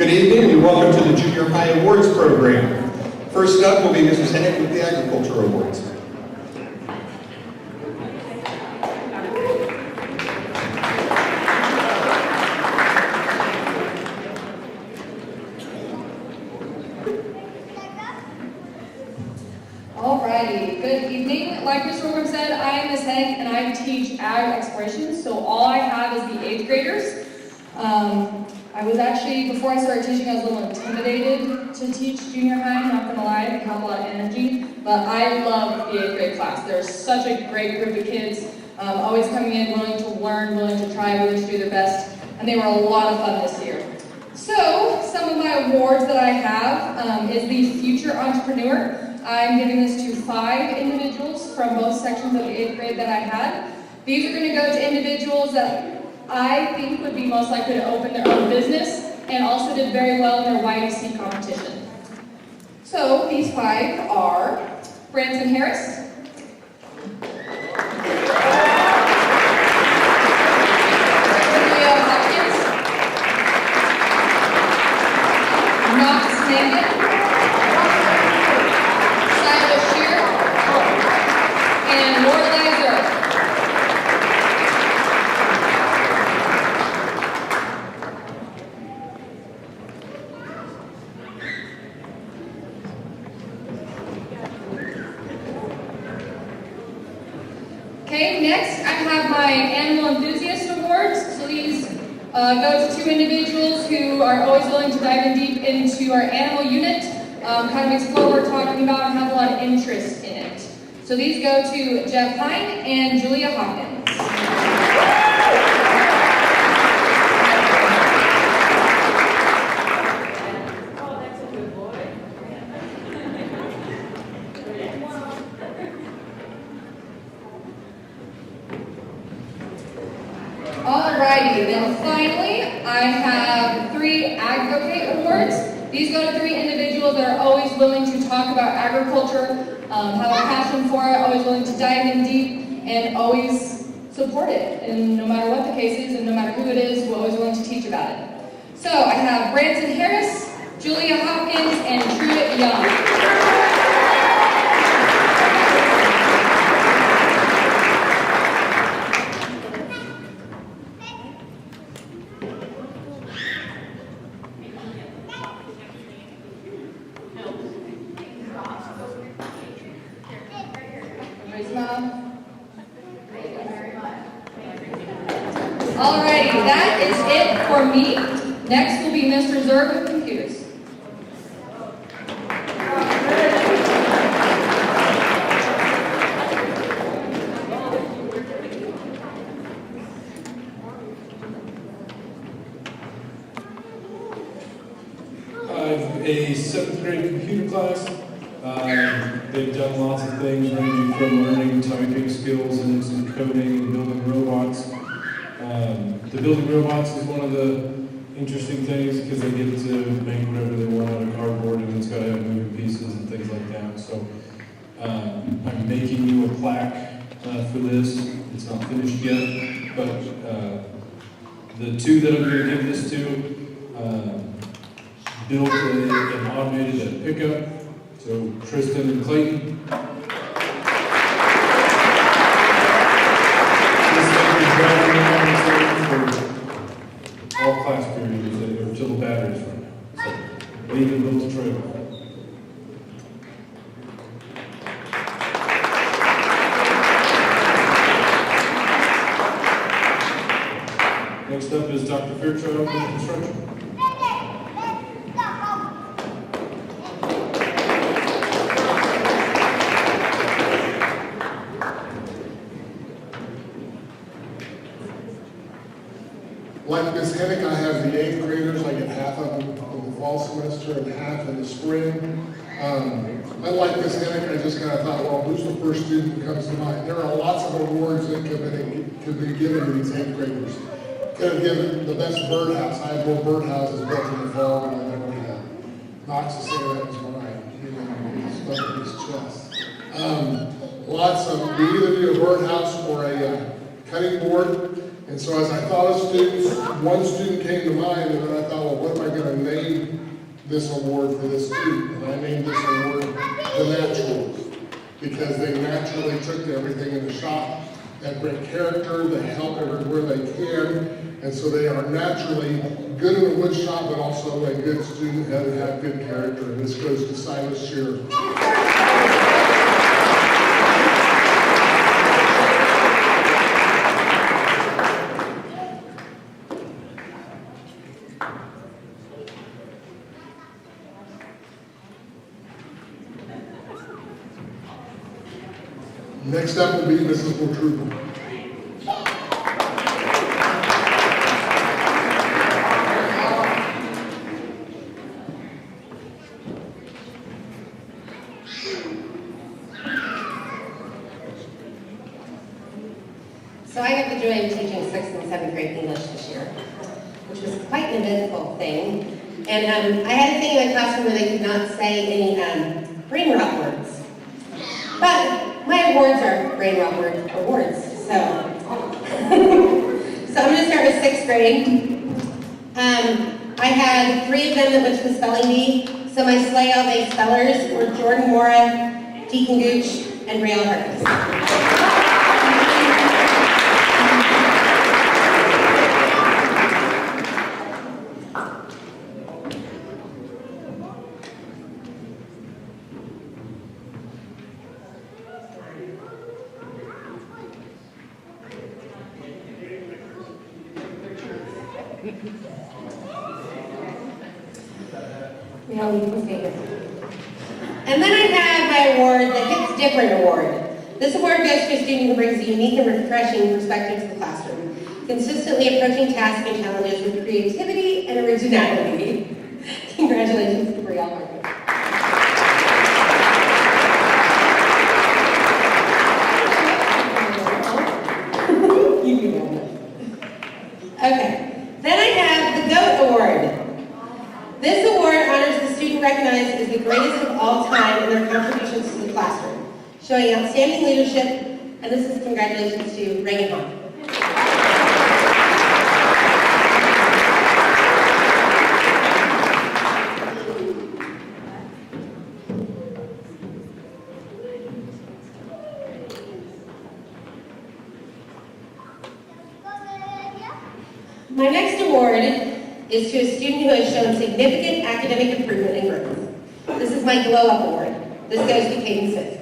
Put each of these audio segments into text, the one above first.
Good evening and welcome to the Junior High Awards program. First up will be Mrs. Hennick with the Agriculture Awards. Alrighty, good evening. Like Mr. William said, I am Ms. Hennick and I teach ag exploration, so all I have is the 8th graders. I was actually, before I started teaching, I was a little intimidated to teach junior high, not gonna lie, I have a lot of energy, but I love the 8th grade class. They're such a great group of kids, always coming in, willing to learn, willing to try, willing to do their best, and they were a lot of fun this year. So, some of my awards that I have is the Future Entrepreneur. I'm giving this to 5 individuals from both sections of the 8th grade that I had. These are gonna go to individuals that I think would be most likely to open their own business and also did very well in their YDC competition. So these 5 are Branson Harris, Julia Hopkins, Knox Nangan, Silas Shear, and Lorelei Zerk. Okay, next I have my Animal Enthusiast Awards. So these go to 2 individuals who are always willing to dive in deep into our animal unit, kind of explore what we're talking about and have a lot of interest in it. So these go to Jeff Hine and Julia Hopkins. Alrighty, then finally, I have 3 Advocate Awards. These go to 3 individuals that are always willing to talk about agriculture, have a passion for it, always willing to dive in deep, and always support it. And no matter what the case is, and no matter who it is, we're always willing to teach about it. So I have Branson Harris, Julia Hopkins, and Truett Young. Alrighty, that is it for me. Next will be Mr. Zerg with computers. I have a 7th grade computer class. They've done lots of things ranging from learning typing skills and some coding and building robots. The building robots is one of the interesting things because they get to make whatever they want out of cardboard and it's got to have moving pieces and things like that. So I'm making you a plaque for this. It's not finished yet, but the 2 that I'm going to give this to built an automated pickup. So Tristan and Clayton. For all class periods or until the batteries run out. So leaving those trails. Next up is Dr. Fairchild with construction. Like Ms. Hennick, I have the 8th graders. I get half of them in the fall semester and half in the spring. Unlike Ms. Hennick, I just kind of thought, well, who's the first student that comes to mind? There are lots of awards that could be given to these 8th graders. Could have given the best birdhouse. I have more birdhouses built in the fall than I've ever had. Knox to say that was mine. He's stuck in his chest. Lots of, we either do a birdhouse or a cutting board. And so as I thought of students, one student came to mind, and then I thought, well, what am I gonna name this award for this student? And I named this award the Naturals, because they naturally took to everything in the shop, have great character, they help everywhere they can, and so they are naturally good in the wood shop, but also a good student and have good character. And this goes to Silas Shearer. Next up will be Mrs. Latrooper. So I got the joy of teaching 6th and 7th grade English this year, which was quite an eventful thing. And I had a thing in my classroom where they could not say any brain rot words. But my awards are brain rot word awards, so. So I'm gonna start with 6th grade. I had 3 of them that went to the spelling bee. So my Slay All Day spellers were Jordan Mora, Deacon Gooch, and Rael Harkness. And then I have my award, the Hits Different Award. This award goes to a student who brings a unique and refreshing perspective to the classroom, consistently approaching tasks and challenges with creativity and originality. Congratulations to Brielle Marcus. Okay, then I have the GOAT Award. This award honors the student recognized as the greatest of all time in their contributions to the classroom, showing outstanding leadership, and this is congratulations to Reagan Hahn. My next award is to a student who has shown significant academic improvement and growth. This is my Glow Up Award. This goes to Caden Smith.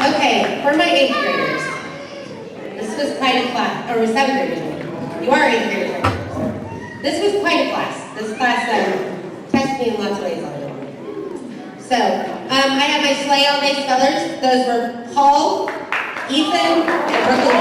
Okay, for my 8th graders, this was quite a class, or 7th graders. You are 8th graders. This was quite a class. This class tested me in lots of ways on it. So, I have my Slay All Day spellers. Those were Paul, Ethan, and Brooklyn.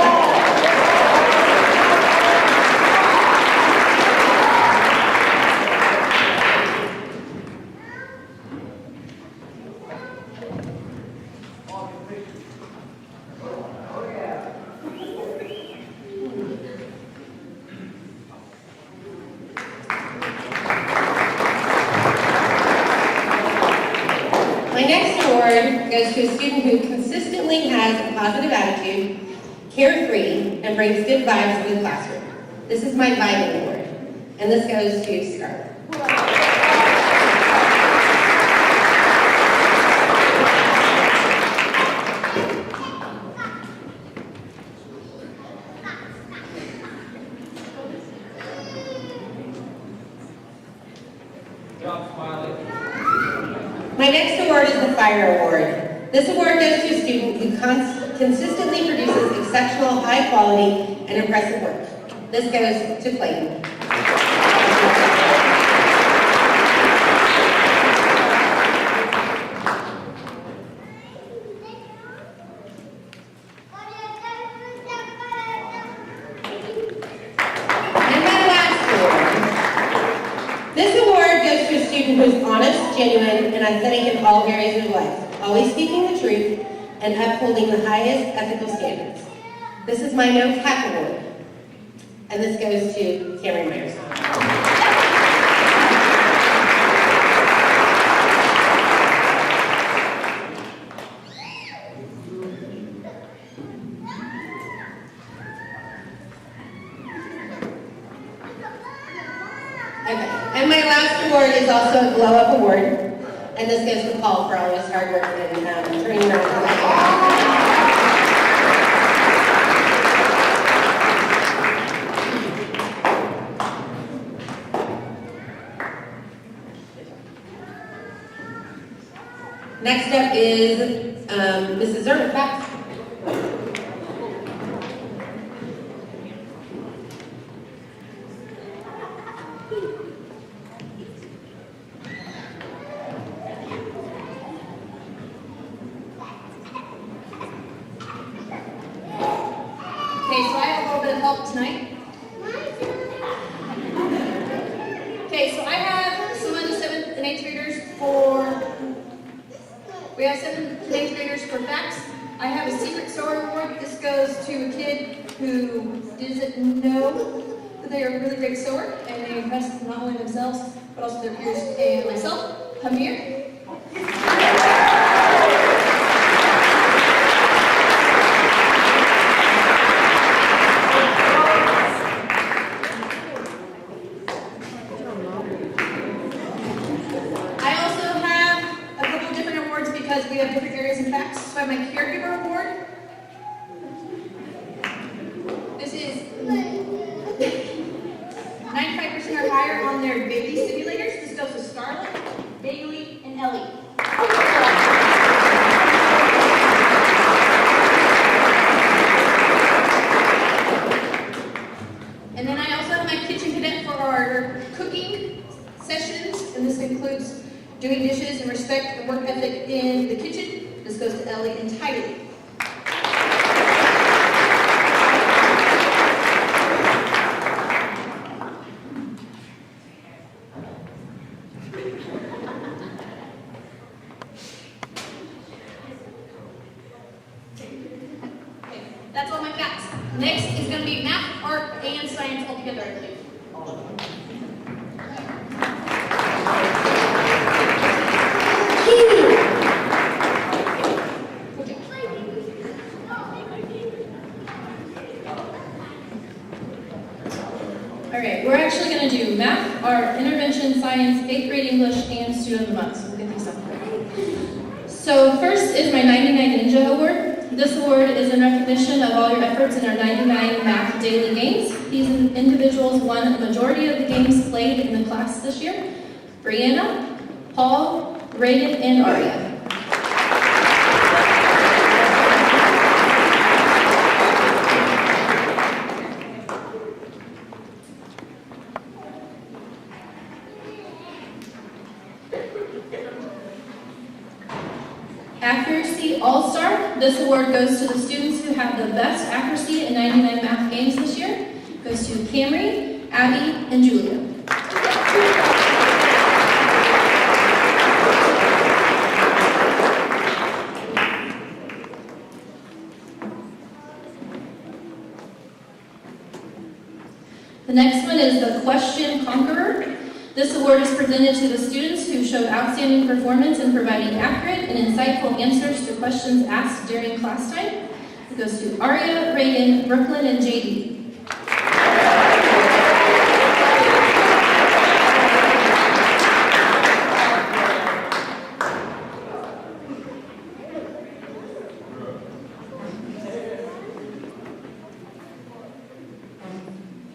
My next award goes to a student who consistently has a positive attitude, carefree, and brings good vibes to the classroom. This is my Vibing Award, and this goes to Scarlett. My next award is the Fire Award. This award goes to a student who consistently produces exceptional, high quality, and impressive work. This goes to Clayton. And my last award. This award goes to a student who is honest, genuine, and authentic in all areas of life, always speaking the truth and upholding the highest ethical standards. This is my No Cap Award. And this goes to Cameron Myers. Okay, and my last award is also a Glow Up Award. And this goes to Paul for all his hard work and turning around for that. Next up is Mrs. Zermack. Okay, so I have a little bit of help tonight. Okay, so I have some of the 7th and 8th graders we have 7th and 8th graders for facts. I have a secret sower award. This goes to a kid who doesn't know that they are a really great sower, and they impress not only themselves, but also their peers and myself. Come here. Because we have different areas and facts. So I have my caregiver award. This is 95% or higher on their baby simulators. This goes to Scarlett, Bailey, and Ellie. And then I also have my kitchen cadet for our cooking sessions, and this includes doing dishes and respect and work ethic in the kitchen. This goes to Ellie entirely. Okay, that's all my facts. Next is going to be math, art, and science all together, I believe. Alright, we're actually going to do math, art, intervention, science, 8th grade English, and student of the month. So we'll get these done quick. So first is my 99 Ninja Award. This award is in recognition of all your efforts in our 99 math daily games. These individuals won a majority of the games played in the class this year. Brianna, Paul, Reagan, and Aria. Accuracy All-Star. This award goes to the students who have the best accuracy in 99 math games this year. It goes to Camry, Abby, and Julia. The next one is the Question Conqueror. This award is presented to the students who showed outstanding performance in providing accurate and insightful answers to questions asked during class time. It goes to Aria, Reagan, Brooklyn, and JD.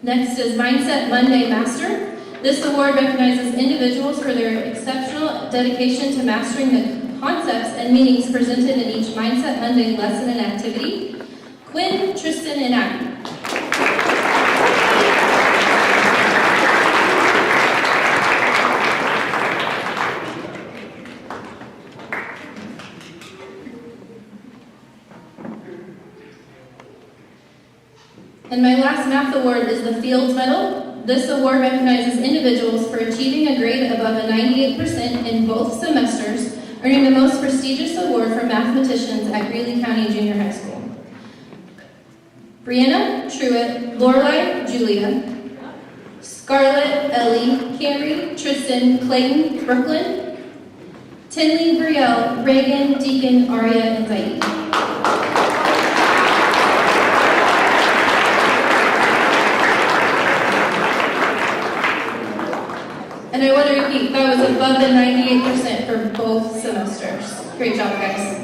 Next is Mindset Monday Master. This award recognizes individuals for their exceptional dedication to mastering the concepts and meanings presented in each Mindset Monday lesson and activity. Quinn, Tristan, and Abby. And my last math award is the Fields Medal. This award recognizes individuals for achieving a grade above a 98% in both semesters, earning the most prestigious award for mathematicians at Greeley County Junior High School. Brianna, Truett, Lorelai, Julia, Scarlett, Ellie, Camry, Tristan, Clayton, Brooklyn, Tinley, Brielle, Reagan, Deacon, Aria, and Zaid. And I want to repeat, that was above the 98% for both semesters. Great job, guys.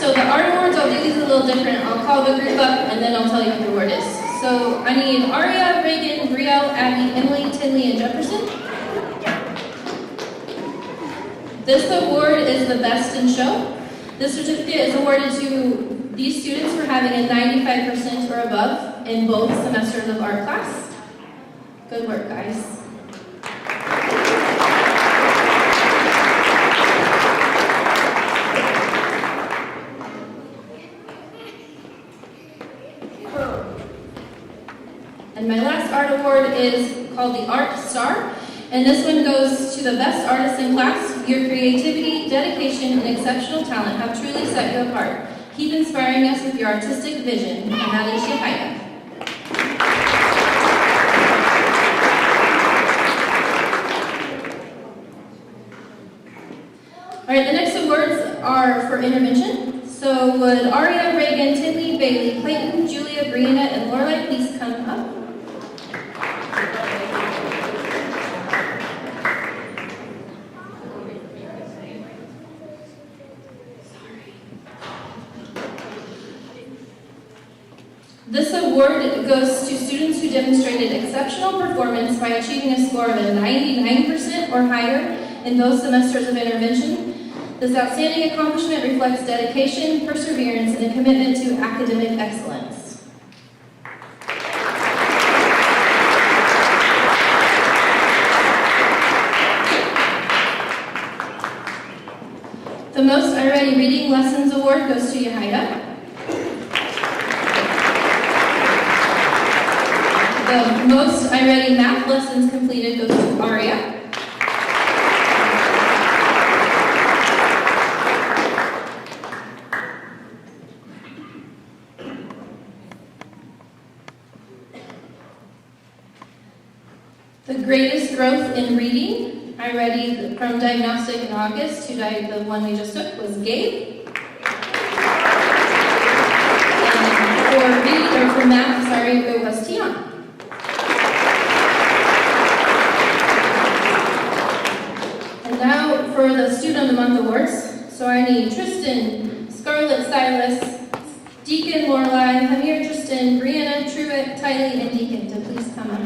So the art awards, I'll do these a little different. I'll call the group up and then I'll tell you who the award is. So I need Aria, Reagan, Brielle, Abby, Emily, Tinley, and Jefferson. This award is the best in show. This certificate is awarded to these students for having a 95% or above in both semesters of art class. Good work, guys. And my last art award is called the Art Star, and this one goes to the best artist in class. Your creativity, dedication, and exceptional talent have truly set you apart. Keep inspiring us with your artistic vision, and that is Shahida. All right, the next awards are for intervention. So would Aria, Reagan, Tinley, Bailey, Clayton, Julia, Brianna, and Lorelai please come up? This award goes to students who demonstrated exceptional performance by achieving a score of a 99% or higher in both semesters of intervention. This outstanding accomplishment reflects dedication, perseverance, and a commitment to academic excellence. The Most I Ready Reading Lessons Award goes to Yahida. The Most I Ready Math Lessons Completed goes to Aria. The Greatest Growth in Reading, I Ready from Diagnostic in August to the one we just took was Gabe. And for math, sorry, it was Tiana. And now for the Student of the Month awards. So I need Tristan, Scarlett, Silas, Deacon, Lorelai, Hamir, Tristan, Brianna, Truett, Tylee, and Deacon to please come up.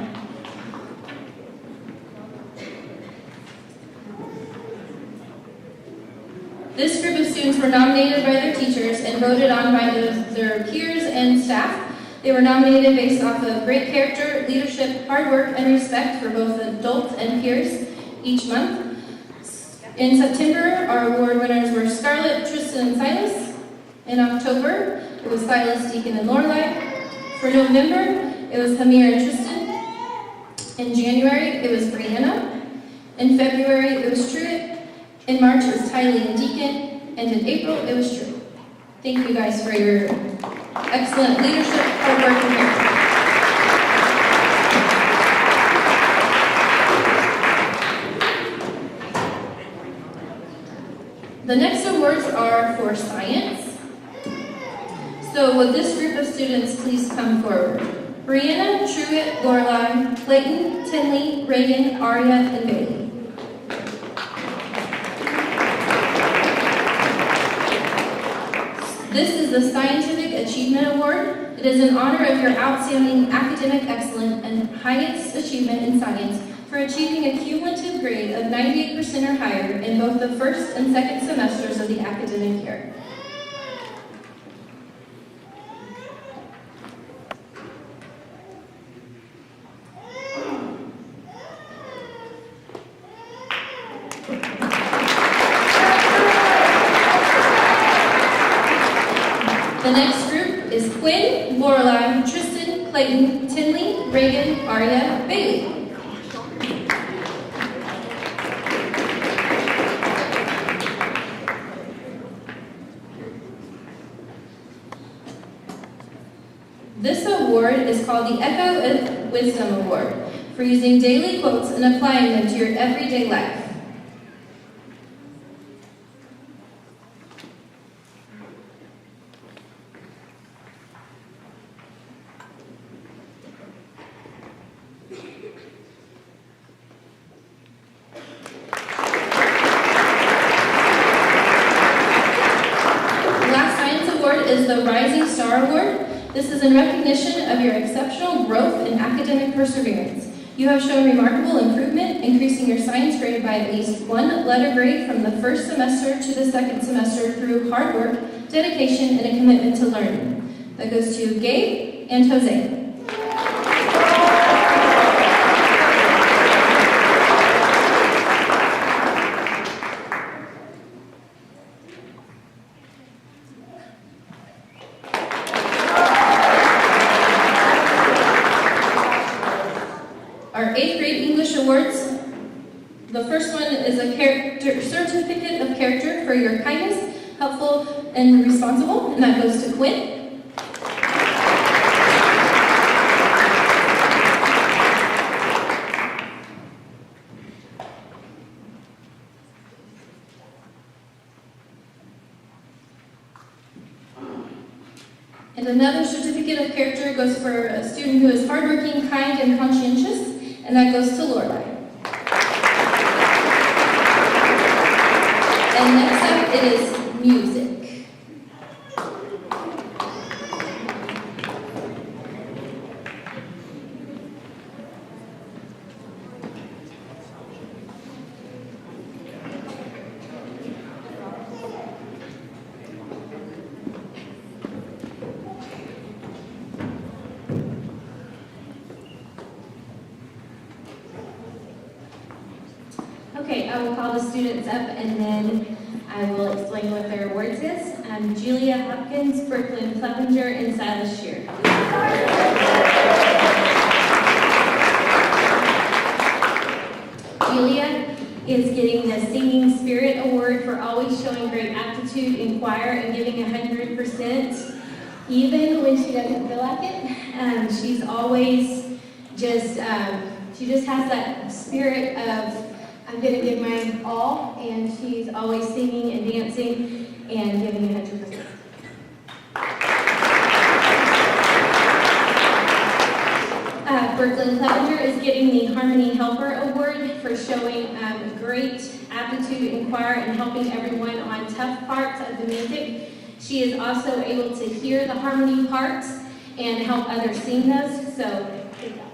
This group of students were nominated by their teachers and voted on by their peers and staff. They were nominated based off of great character, leadership, hard work, and respect for both adults and peers each month. In September, our award winners were Scarlett, Tristan, and Silas. In October, it was Silas, Deacon, and Lorelai. For November, it was Hamir and Tristan. In January, it was Brianna. In February, it was Truett. In March, it was Tylee and Deacon. And in April, it was Drew. Thank you guys for your excellent leadership, hard work, and character. The next awards are for science. So would this group of students please come forward? Brianna, Truett, Lorelai, Clayton, Tinley, Reagan, Aria, and Bailey. This is the Scientific Achievement Award. It is in honor of your outstanding academic excellence and highest achievement in science for achieving a cumulative grade of 98% or higher in both the first and second semesters of the academic year. The next group is Quinn, Lorelai, Tristan, Clayton, Tinley, Reagan, Arya, Bailey. This award is called the Echo of Wisdom Award for using daily quotes and applying them to your everyday life. Is the Rising Star Award. This is in recognition of your exceptional growth and academic perseverance. You have shown remarkable improvement, increasing your science grade by at least one letter grade from the first semester to the second semester through hard work, dedication, and a commitment to learning. That goes to Gabe and Jose. Awards. The first one is a certificate of character for your kindness, helpful, and responsible, and that goes to Quinn. And another certificate of character goes for a student who is hardworking, kind, and conscientious, and that goes to Lorelai. And next up, it is music. Okay, I will call the students up and then I will explain what their awards is. Julia Hopkins, Brooklyn Clevenger, and Silas Shear. Julia is getting the Singing Spirit Award for always showing great aptitude in choir and giving 100%, even when she doesn't feel like it. She's always just, she just has that spirit of, I'm going to give my all, and she's always singing and dancing and giving 100%. Brooklyn Clevenger is getting the Harmony Helper Award for showing great aptitude in choir and helping everyone on tough parts of the music. She is also able to hear the harmony parts and help others sing those, so good job.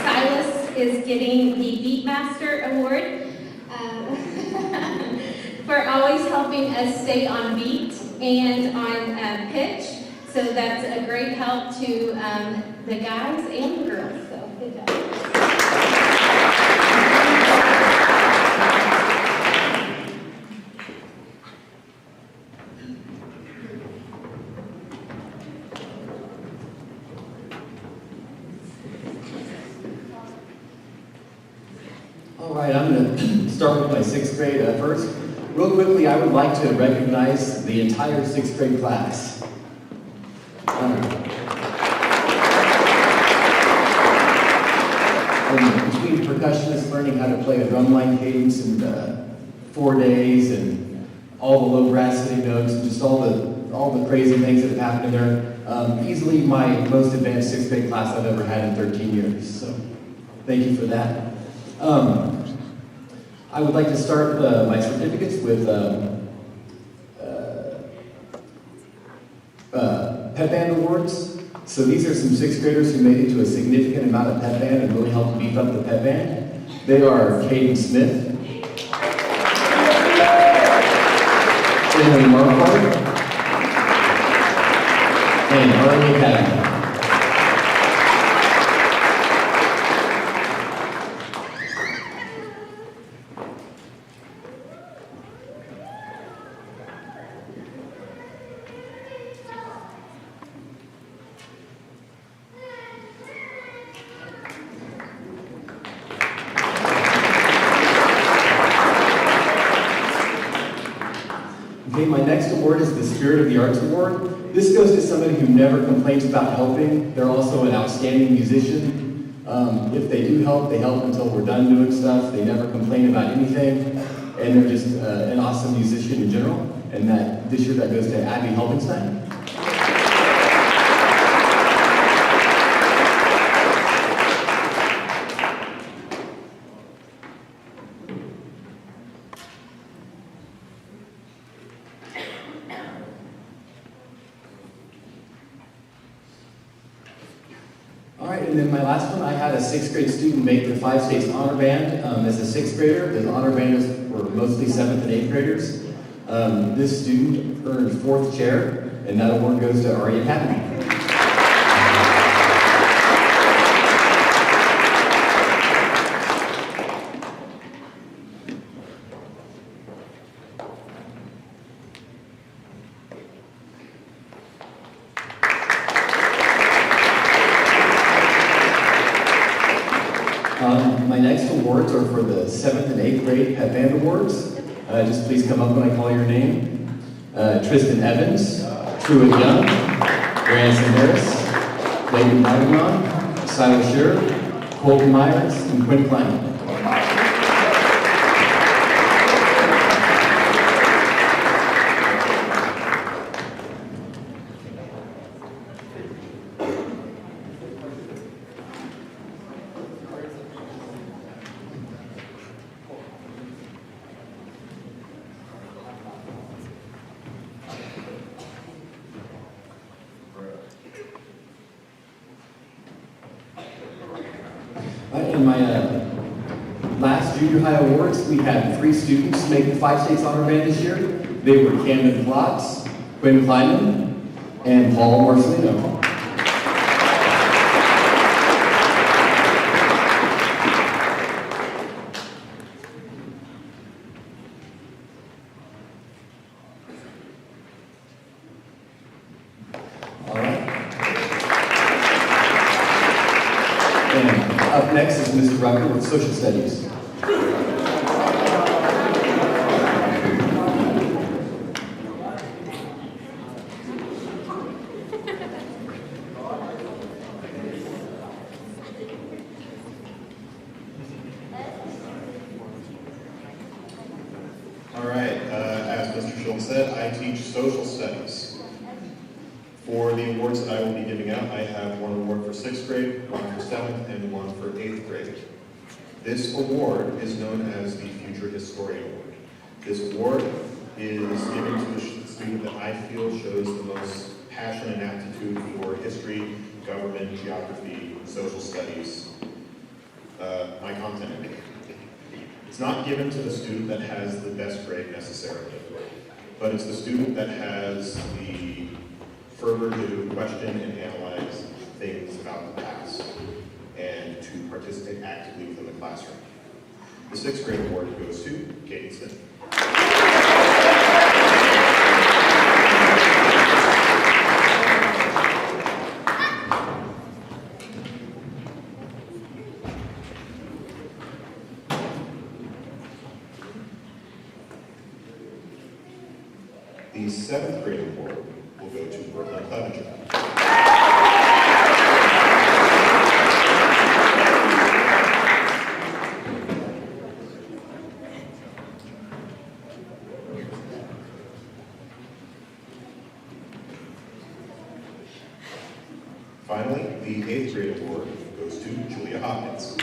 Silas is getting the Beatmaster Award for always helping us stay on beat and on pitch. So that's a great help to the guys and the girls. So good job. All right, I'm going to start with my sixth grade first. Real quickly, I would like to recognize the entire sixth grade class. And between percussionists learning how to play a drumline cadence in 4 days, and all the low brass sitting notes, and just all the crazy things that have happened there, easily my most advanced sixth grade class I've ever had in 13 years. So thank you for that. I would like to start my certificates with pep band awards. So these are some sixth graders who made it to a significant amount of pep band and really helped beef up the pep band. They are Caden Smith, Emily Marquardt, and Arlie Academy. Okay, my next award is the Spirit of the Arts Award. This goes to somebody who never complains about helping. They're also an outstanding musician. If they do help, they help until we're done doing stuff. They never complain about anything. And they're just an awesome musician in general. And this year that goes to Abby Helpenstein. All right, and then my last one, I had a sixth grade student make the 5 States Honor Band as a sixth grader. The honor banders were mostly 7th and 8th graders. This student earned 4th chair, and that award goes to Ari Academy. My next awards are for the 7th and 8th grade pep band awards. Just please come up when I call your name. Tristan Evans, Truett Young, Branson Harris, Leighton Madigan, Silas Shearer, Colton Myers, and Quinn Klein. In my last junior high awards, we had 3 students make the 5 States Honor Band this year. They were Camden Klotz, Quinn Kleinman, and Paul Marcelino. All right. And up next is Mr. Rucker with Social Studies. All right, as Mr. Schultz said, I teach social studies. For the awards that I will be giving out, I have one award for 6th grade, one for 7th, and one for 8th grade. This award is known as the Future Historian Award. This award is given to the student that I feel shows the most passion and aptitude for history, government, geography, social studies, my content. It's not given to the student that has the best grade necessarily, but it's the student that has the fervor to question and analyze things about the past and to participate actively within the classroom. The 6th grade award goes to Caden Smith. The 7th grade award will go to Brooklyn Clevenger. Finally, the 8th grade award goes to Julia Hopkins.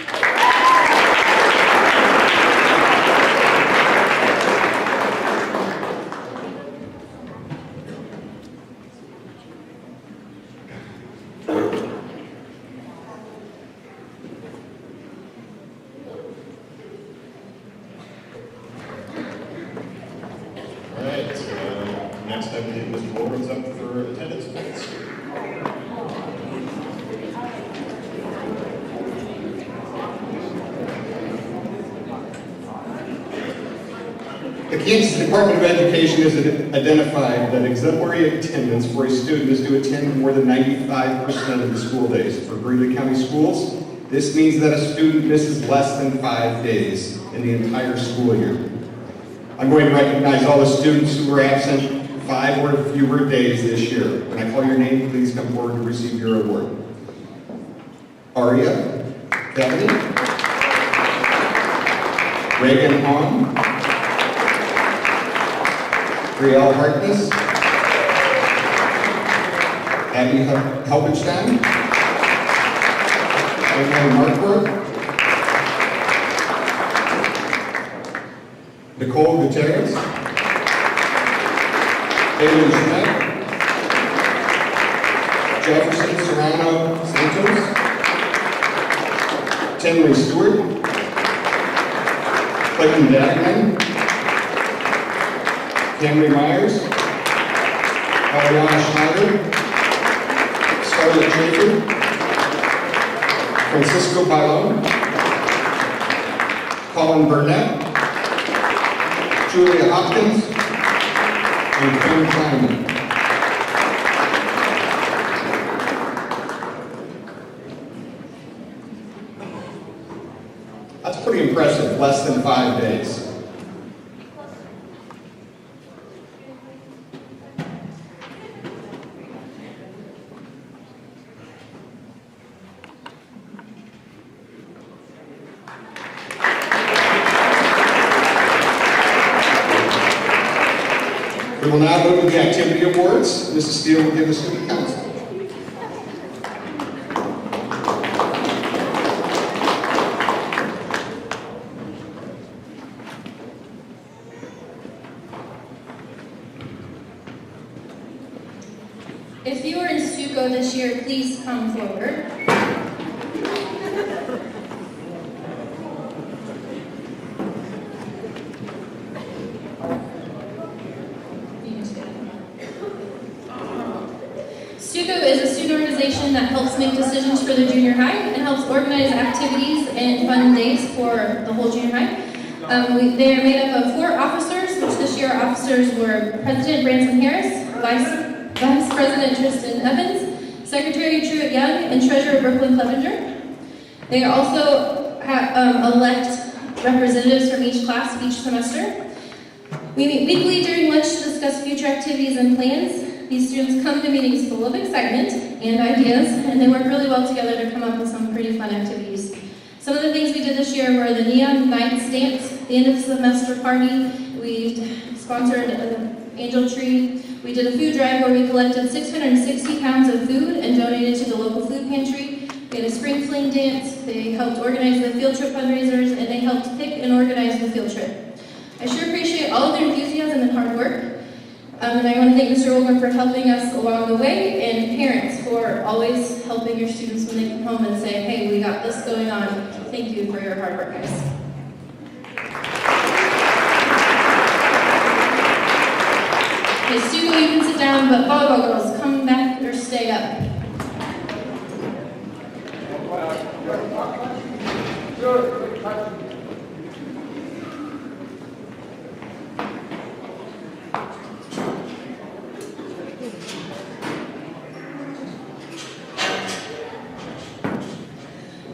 next, I believe Mr. Wolfram's up for attendance points. The Kansas Department of Education has identified that exemplary attendance for a student is to attend more than 95% of the school days. For Greeley County Schools, this means that a student misses less than 5 days in the entire school year. I'm going to recognize all the students who were absent 5 or fewer days this year. When I call your name, please come forward to receive your award. Aria Kelly, Reagan Hahn, Brielle Harkness, Abby Helpenstein, Emily Markworth, Nicole Gutierrez, Taylor Schmidt, Jefferson Serrano Santos, Tinley Stewart, Clayton Dagman, Camry Myers, Eliana Schneider, Scarlett Schaefer, Francisco Bailon, Colin Burnett, Julia Hopkins, and Kim Kleinman. That's pretty impressive, less than 5 days. We will now move to the activity awards. Mrs. Steele will give us the council. If you are in Stuco this year, please come forward. Stuco is a student organization that helps make decisions for the junior high and helps organize activities and fun days for the whole junior high. They are made up of 4 officers, which this year our officers were President Branson Harris, Vice President Tristan Evans, Secretary Truett Young, and Treasurer Brooklyn Clevenger. They also elect representatives from each class each semester. We meet weekly during lunch to discuss future activities and plans. These students come to meetings full of excitement and ideas, and they work really well together to come up with some pretty fun activities. Some of the things we did this year were the Neon Nights Dance, the end of the semester party. We sponsored an angel tree. We did a food drive where we collected 660 pounds of food and donated to the local food pantry. We had a spring fling dance. They helped organize the field trip fundraisers, and they helped pick and organize the field trip. I sure appreciate all of their enthusiasm and hard work. And I want to thank Mr. Olger for helping us along the way, and parents for always helping your students when they come home and say, hey, we got this going on. Thank you for your hard work, guys. Okay, Stuco, you can sit down, but volleyball girls, come back or stay up.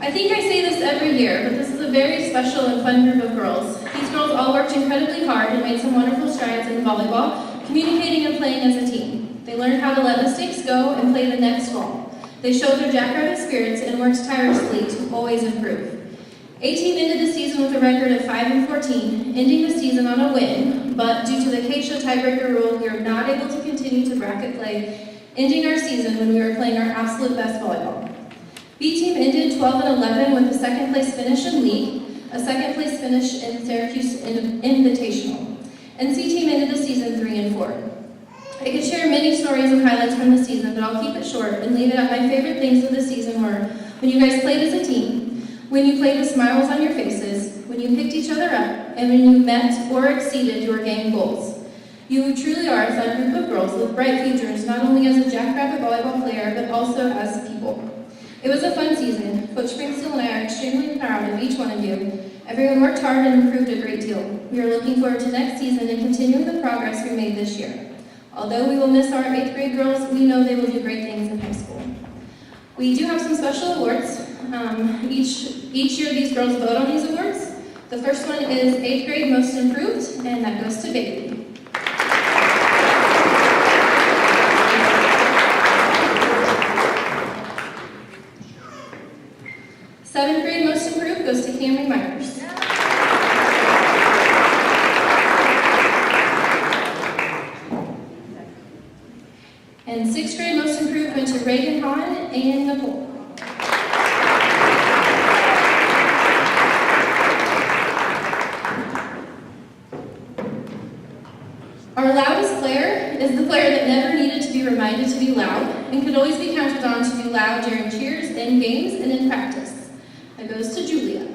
I think I say this every year, but this is a very special and fun group of girls. These girls all worked incredibly hard and made some wonderful strides in volleyball, communicating and playing as a team. They learned how to let mistakes go and play the next ball. They showed their jackrabbit spirits and worked tirelessly to always improve. A team ended the season with a record of 5-14, ending the season on a win, but due to the K-Show tiebreaker rule, we were not able to continue to bracket play, ending our season when we were playing our absolute best volleyball. B team ended 12-11 with a second place finish in league, a second place finish in Syracuse Invitational, and C team ended the season 3-4. I could share many stories and highlights from the season, but I'll keep it short and leave it at my favorite things of the season were when you guys played as a team, when you played with smiles on your faces, when you picked each other up, and when you met or exceeded your game goals. You truly are a fun group of girls with bright futures, not only as a jackrabbit volleyball player, but also as people. It was a fun season. Coach Springsteel and I are extremely proud of each one of you. Everyone worked hard and improved a great deal. We are looking forward to next season and continuing the progress we made this year. Although we will miss our 8th grade girls, we know they will do great things in high school. We do have some special awards. Each year these girls vote on these awards. The first one is 8th grade most improved, and that goes to Bailey. 7th grade most improved goes to Cameron Myers. And 6th grade most improved went to Reagan Hahn and Nicole. Our loudest player is the player that never needed to be reminded to be loud and could always be counted on to be loud during cheers, in games, and in practice. That goes to Julia.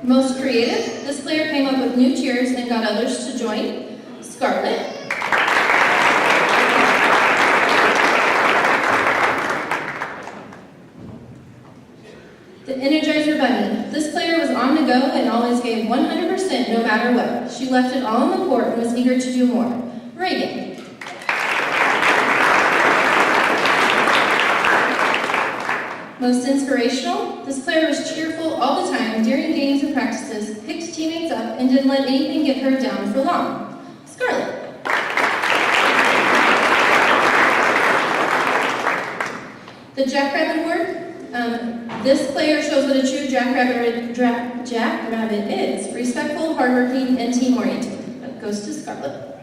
Most creative, this player came up with new cheers and got others to join. Scarlett. The Energizer Bunny. This player was on the go and always gave 100% no matter what. She left it all on the court and was eager to do more. Reagan. Most inspirational, this player was cheerful all the time during games and practices, picked teammates up, and didn't let anything get her down for long. Scarlett. The Jackrabbit Award. This player shows what a true jackrabbit is. Respectful, hardworking, and team-oriented. That goes to Scarlett.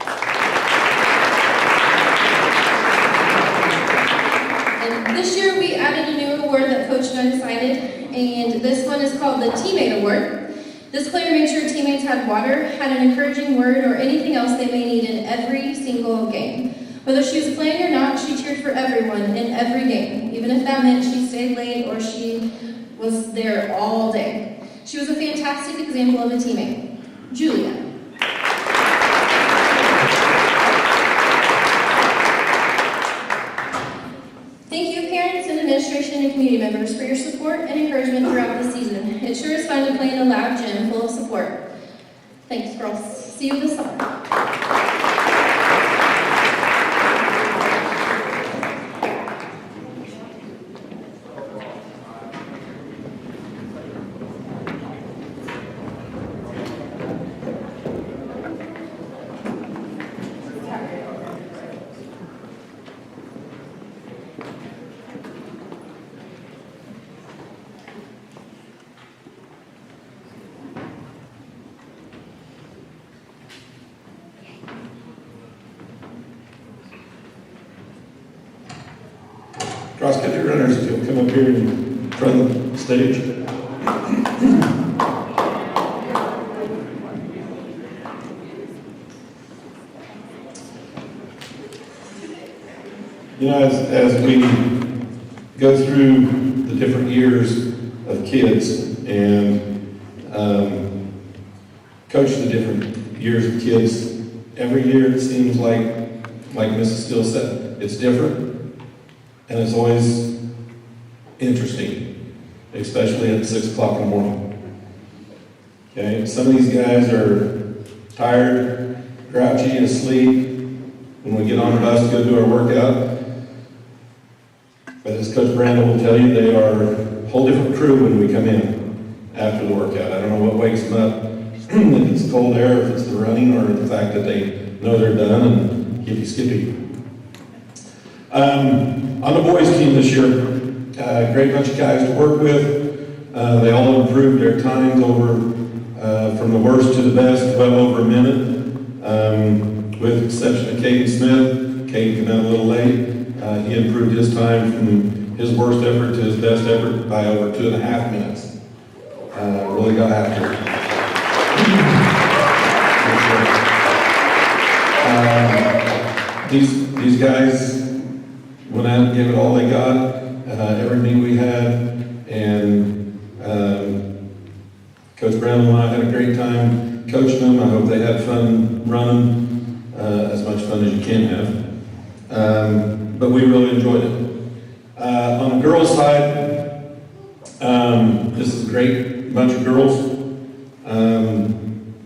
And this year we added a new award that Coach and I decided, and this one is called the Teammate Award. This player made sure teammates had water, had an encouraging word, or anything else they may need in every single game. Whether she was playing or not, she cheered for everyone in every game, even if that meant she stayed late or she was there all day. She was a fantastic example of a teammate. Julia. Thank you, parents and administration and community members, for your support and encouragement throughout the season. It sure is fun to play in a loud gym full of support. Thanks, girls. See you this summer. Cross-country runners, if you'll come up here in front of the stage. You know, as we go through the different years of kids and coach the different years of kids, every year it seems like Mrs. Steele said, it's different. And it's always interesting, especially at 6 o'clock in the morning. Okay, some of these guys are tired, grouchy, asleep when we get on the bus to go do our workout. But as Coach Brandon will tell you, they are a whole different crew when we come in after the workout. I don't know what wakes them up, if it's cold air, if it's the running, or the fact that they know they're done and hippy-skippy. On the boys team this year, great bunch of guys to work with. They all improved their times over from the worst to the best, well over a minute. With the exception of Caden Smith. Caden came out a little late. He improved his time from his worst effort to his best effort by over 2.5 minutes. Really got after it. These guys went out and gave it all they got, every meet we had, and Coach Brown and I had a great time coaching them. I hope they had fun running, as much fun as you can have. But we really enjoyed it. On the girls' side, this is a great bunch of girls.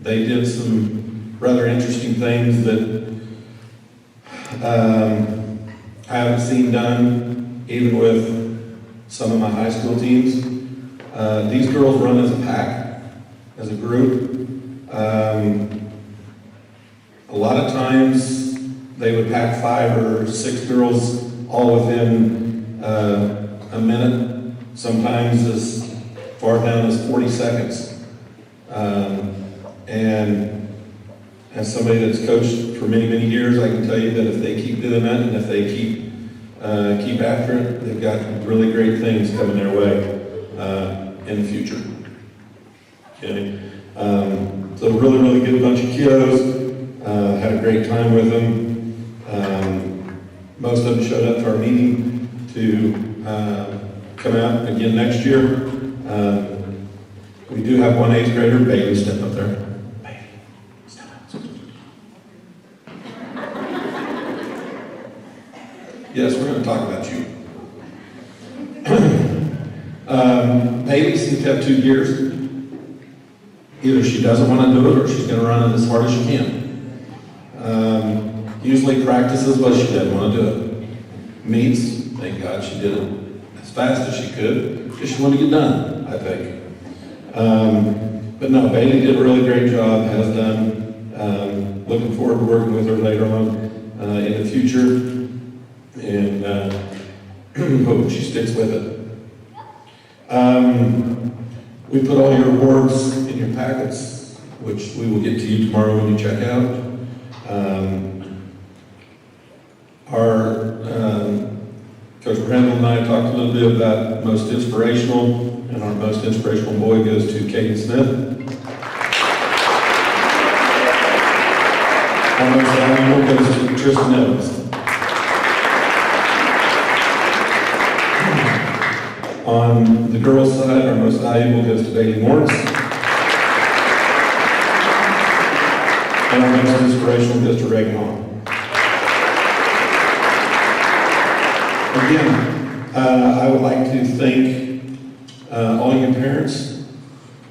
They did some rather interesting things that I haven't seen done, even with some of my high school teams. These girls run as a pack, as a group. A lot of times they would pack 5 or 6 girls all within a minute, sometimes as far down as 40 seconds. And as somebody that's coached for many, many years, I can tell you that if they keep doing that and if they keep after it, they've got really great things coming their way in the future. Okay. So really, really good bunch of kiddos. Had a great time with them. Most of them showed up to our meeting to come out again next year. We do have one 8th grader, Bailey, step up there. Bailey, step up. Yes, we're going to talk about you. Bailey seems to have 2 gears. Either she doesn't want to do it or she's going to run it as hard as she can. Usually practices, but she doesn't want to do it. Meets, thank God she did it as fast as she could, because she wanted to get done, I think. But no, Bailey did a really great job, has done. Looking forward to working with her later on in the future, and hope she sticks with it. We put all your awards in your packets, which we will get to you tomorrow when you check out. Coach Brandon and I talked a little bit about most inspirational, and our most inspirational boy goes to Caden Smith. Our most valuable goes to Tristan Evans. On the girls' side, our most valuable goes to Bailey Morris. And our most inspirational goes to Reagan Hall. Again, I would like to thank all your parents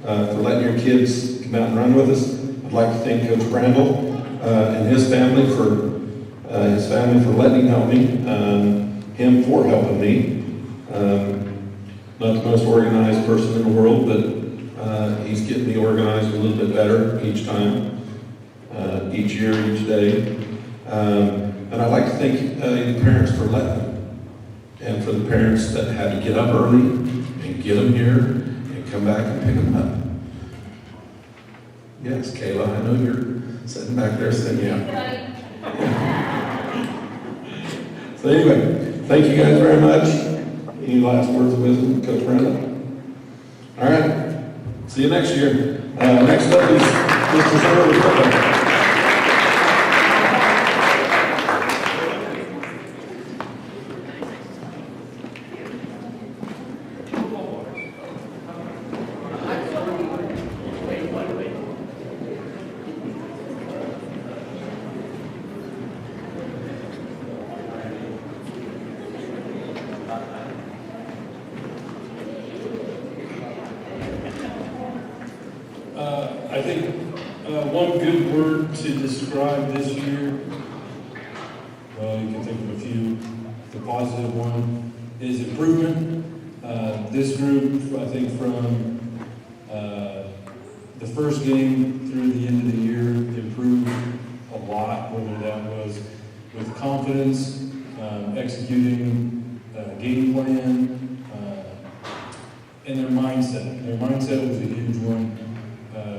for letting your kids come out and run with us. I'd like to thank Coach Brandel and his family for letting him help me, him for helping me. Not the most organized person in the world, but he's getting me organized a little bit better each time, each year, each day. And I'd like to thank the parents for letting them, and for the parents that had to get up early and get them here and come back and pick them up. Yes, Kayla, I know you're sitting back there saying, yeah. So anyway, thank you guys very much. Any last words of wisdom, Coach Brandon? All right. See you next year. Next up is Mr. Zerler. I think one good word to describe this year, well, you can think of a few. The positive one is improvement. This group, I think from the first game through the end of the year, improved a lot, whether that was with confidence, executing game plan, and their mindset. Their mindset was a huge one.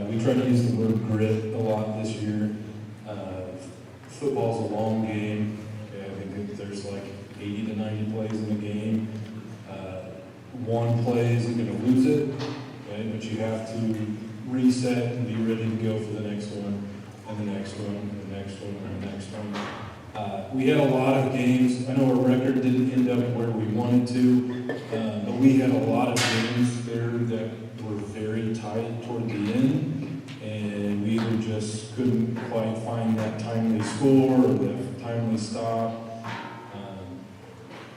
We tried to use the word grit a lot this year. Football's a long game. Okay, I think that there's like 80 to 90 plays in a game. One play isn't going to lose it, okay, but you have to reset and be ready to go for the next one, and the next one, and the next one, and the next one. We had a lot of games. I know our record didn't end up where we wanted to, but we had a lot of games there that were very tight toward the end, and we either just couldn't quite find that timely score or the timely stop.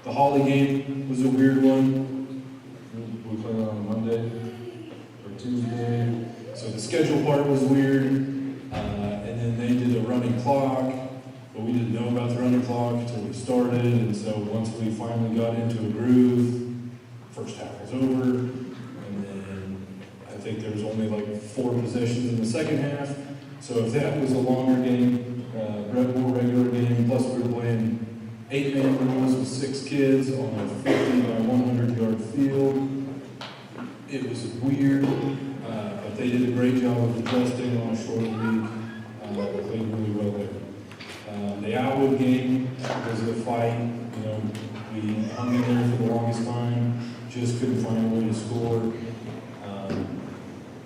The Holly game was a weird one. We played it on a Monday or Tuesday, so the schedule part was weird. And then they did a running clock, but we didn't know about the running clock until we started, and so once we finally got into a groove, first half was over, and then I think there was only like 4 possessions in the second half. So if that was a longer game, more regular game, plus we were playing 8-man rules with 6 kids on a 50 by 100 yard field. It was weird, but they did a great job of adjusting on a short week. They played really well there. The Outwood game was a fight. You know, we hung in there for the longest time, just couldn't find a way to score.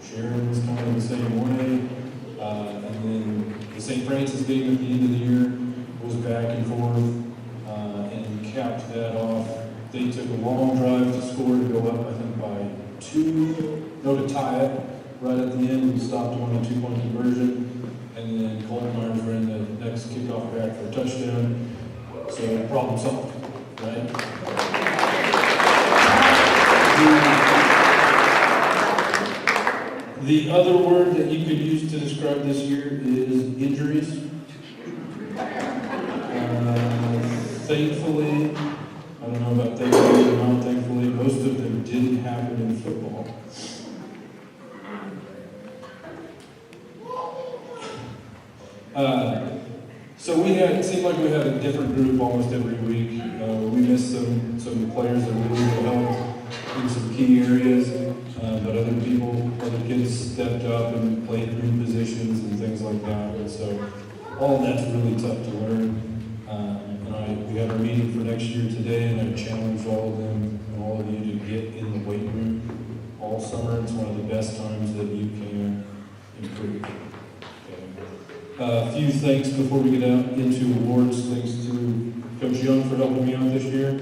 Sharon was kind of the same way. And then the St. Francis game at the end of the year was back and forth. And capped that off. They took a long drive to score to go up, I think, by 2, to tie it right at the end. We stopped on a 2-point conversion. And then Colton Myers ran the next kickoff back for a touchdown. So problem solved, right? The other word that you could use to describe this year is injuries. Thankfully, I don't know about thankfully or not thankfully, most of them didn't happen in football. So it seemed like we had a different group almost every week. We missed some players that really helped in some key areas, but other kids stepped up and played group positions and things like that. And so all that's really tough to learn. We had our meeting for next year today, and I challenged all of them and all of you to get in the weight room all summer. It's one of the best times that you can improve. Okay. A few thanks before we get out into awards. Thanks to Coach Young for helping me out this year.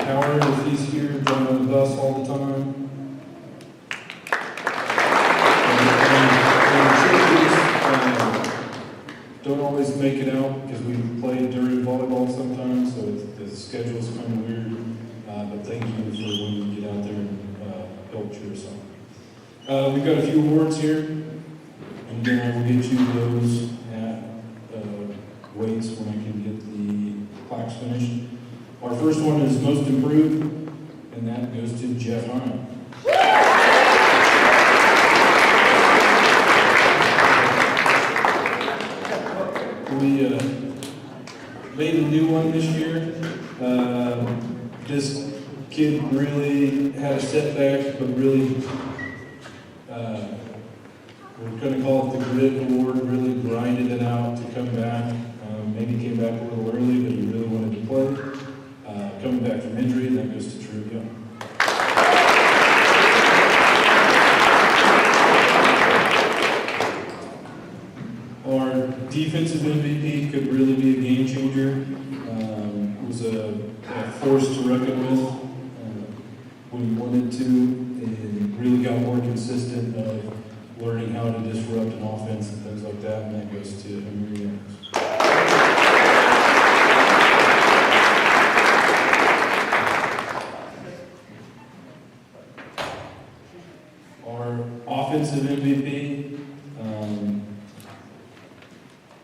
Howard, if he's here, join on the bus all the time. Don't always make it out because we play during volleyball sometimes, so the schedule's kind of weird. But thank you for when you get out there and help cheer us on. We've got a few awards here, and we'll get you those at weights when I can get the plaques finished. Our first one is Most Improved, and that goes to Jeff Hine. We made a new one this year. This kid really had a setback, but really, we're going to call it the Grit Award, really grinded it out to come back. Maybe came back a little early, but he really wanted to play. Coming back from injury, and that goes to Drew Young. Our defensive MVP could really be a game changer. It was a force to reckon with when he wanted to, and really got more consistent of learning how to disrupt an offense and things like that, and that goes to Henry Youngs. Our offensive MVP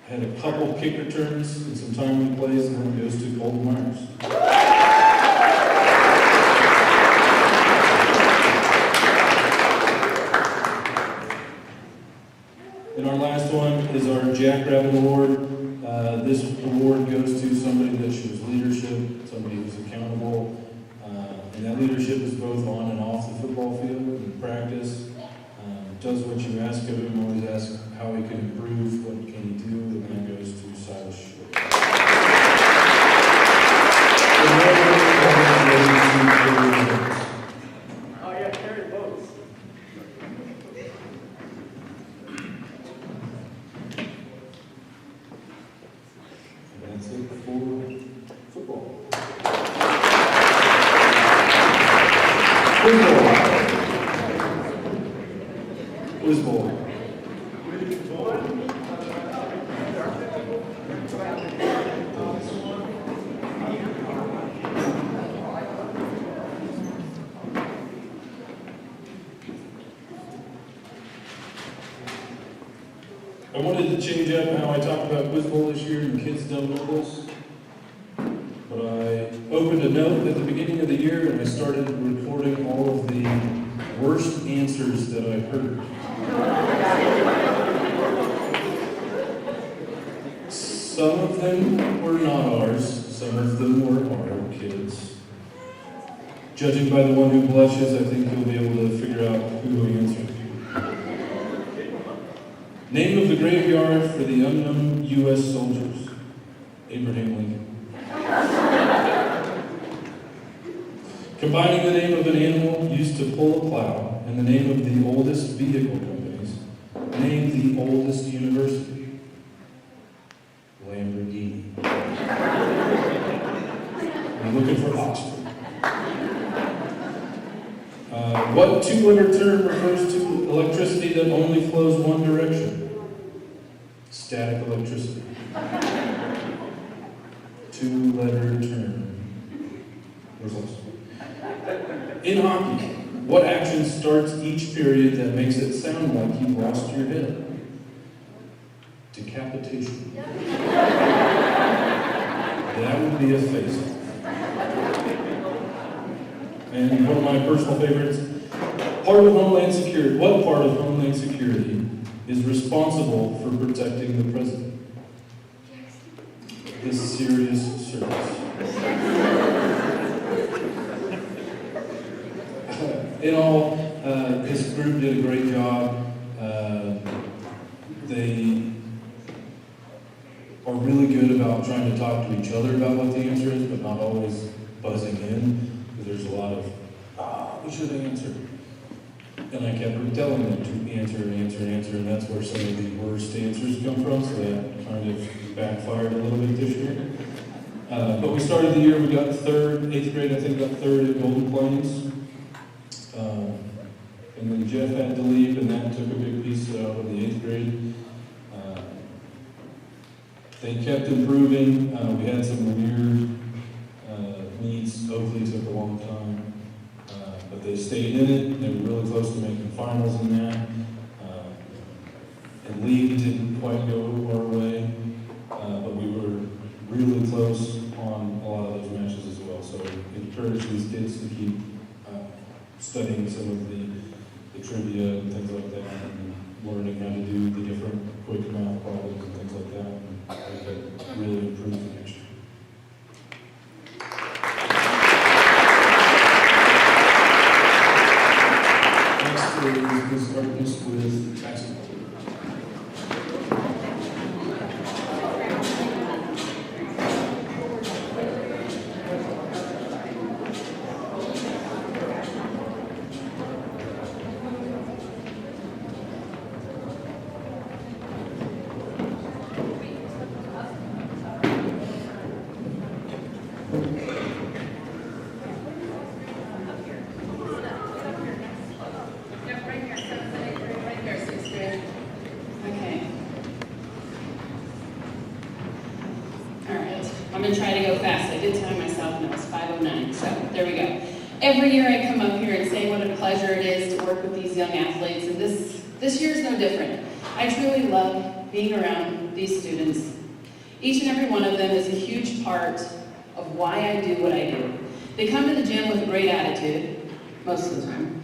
had a couple kick returns and some timely plays, and then goes to Colton Myers. And our last one is our Jackrabbit Award. This award goes to somebody that shows leadership, somebody who's accountable, and that leadership is both on and off the football field in practice. Does what you ask of him, always ask how he can improve, what can he do, and that goes to Silas Short. Oh yeah, carry boats. And that's it for football. Quiz Bowl. I wanted to change up how I talk about Quiz Bowl this year, and kids don't know this. But I opened a note at the beginning of the year and I started recording all of the worst answers that I heard. Some of them were not ours, some of them were our kids. Judging by the one who blushes, I think you'll be able to figure out who answered. Name of the graveyard for the unknown U.S. soldiers. Abraham Lincoln. Combining the name of an animal used to pull a plow and the name of the oldest vehicle companies, name the oldest university. Lamborghini. I'm looking for Oxford. What two-letter term refers to electricity that only flows one direction? Static electricity. Two-letter term. Where's Oxford? In hockey, what action starts each period that makes it sound like you've lost your head? Decapitation. That would be a face-off. And one of my personal favorites, part of Homeland Security. What part of Homeland Security is responsible for protecting the president? The serious service. In all, this group did a great job. They are really good about trying to talk to each other about what the answer is, but not always buzzing in. There's a lot of, we should have answered. And I kept telling them to answer, and that's where some of the worst answers come from, so that kind of backfired a little bit this year. But we started the year, we got third, 8th grade, I think got third at Golden Plains. And then Jeff had to leave, and that took a big piece out of the 8th grade. They kept improving. We had some weird meets. Oakley took a long time. But they stayed in it. They were really close to making finals in that. And league didn't quite go our way. But we were really close on a lot of those matches as well. So encourage these kids to keep studying some of the trivia and things like that, and learning how to do the different quick math problems and things like that, and they could really improve next year. Next is starting with basketball. I'm going to try to go fast. I did time myself and it was 5:09, so there we go. Every year I come up here and say what a pleasure it is to work with these young athletes, and this year is no different. I truly love being around these students. Each and every one of them is a huge part of why I do what I do. They come to the gym with a great attitude, most of the time,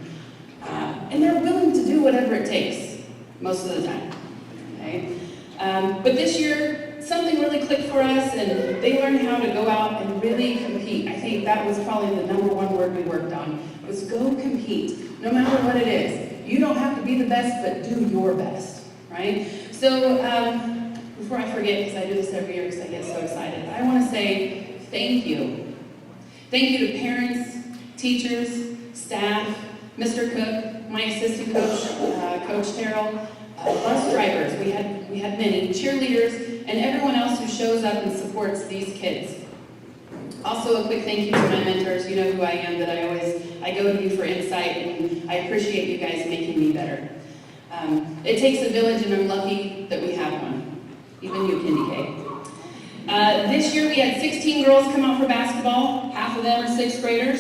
and they're willing to do whatever it takes, most of the time. Okay? But this year, something really clicked for us, and they learned how to go out and really compete. I think that was probably the number one word we worked on, was go compete, no matter what it is. You don't have to be the best, but do your best, right? So before I forget, because I do this every year because I get so excited, I want to say thank you. Thank you to parents, teachers, staff, Mr. Cook, my assistant coach, Coach Terrell, bus drivers, we had many, cheerleaders, and everyone else who shows up and supports these kids. Also, a quick thank you to my mentors. You know who I am, that I I go to you for insight, and I appreciate you guys making me better. It takes a village, and I'm lucky that we have one. Even you, Kindy K. This year we had 16 girls come out for basketball. Half of them are 6th graders.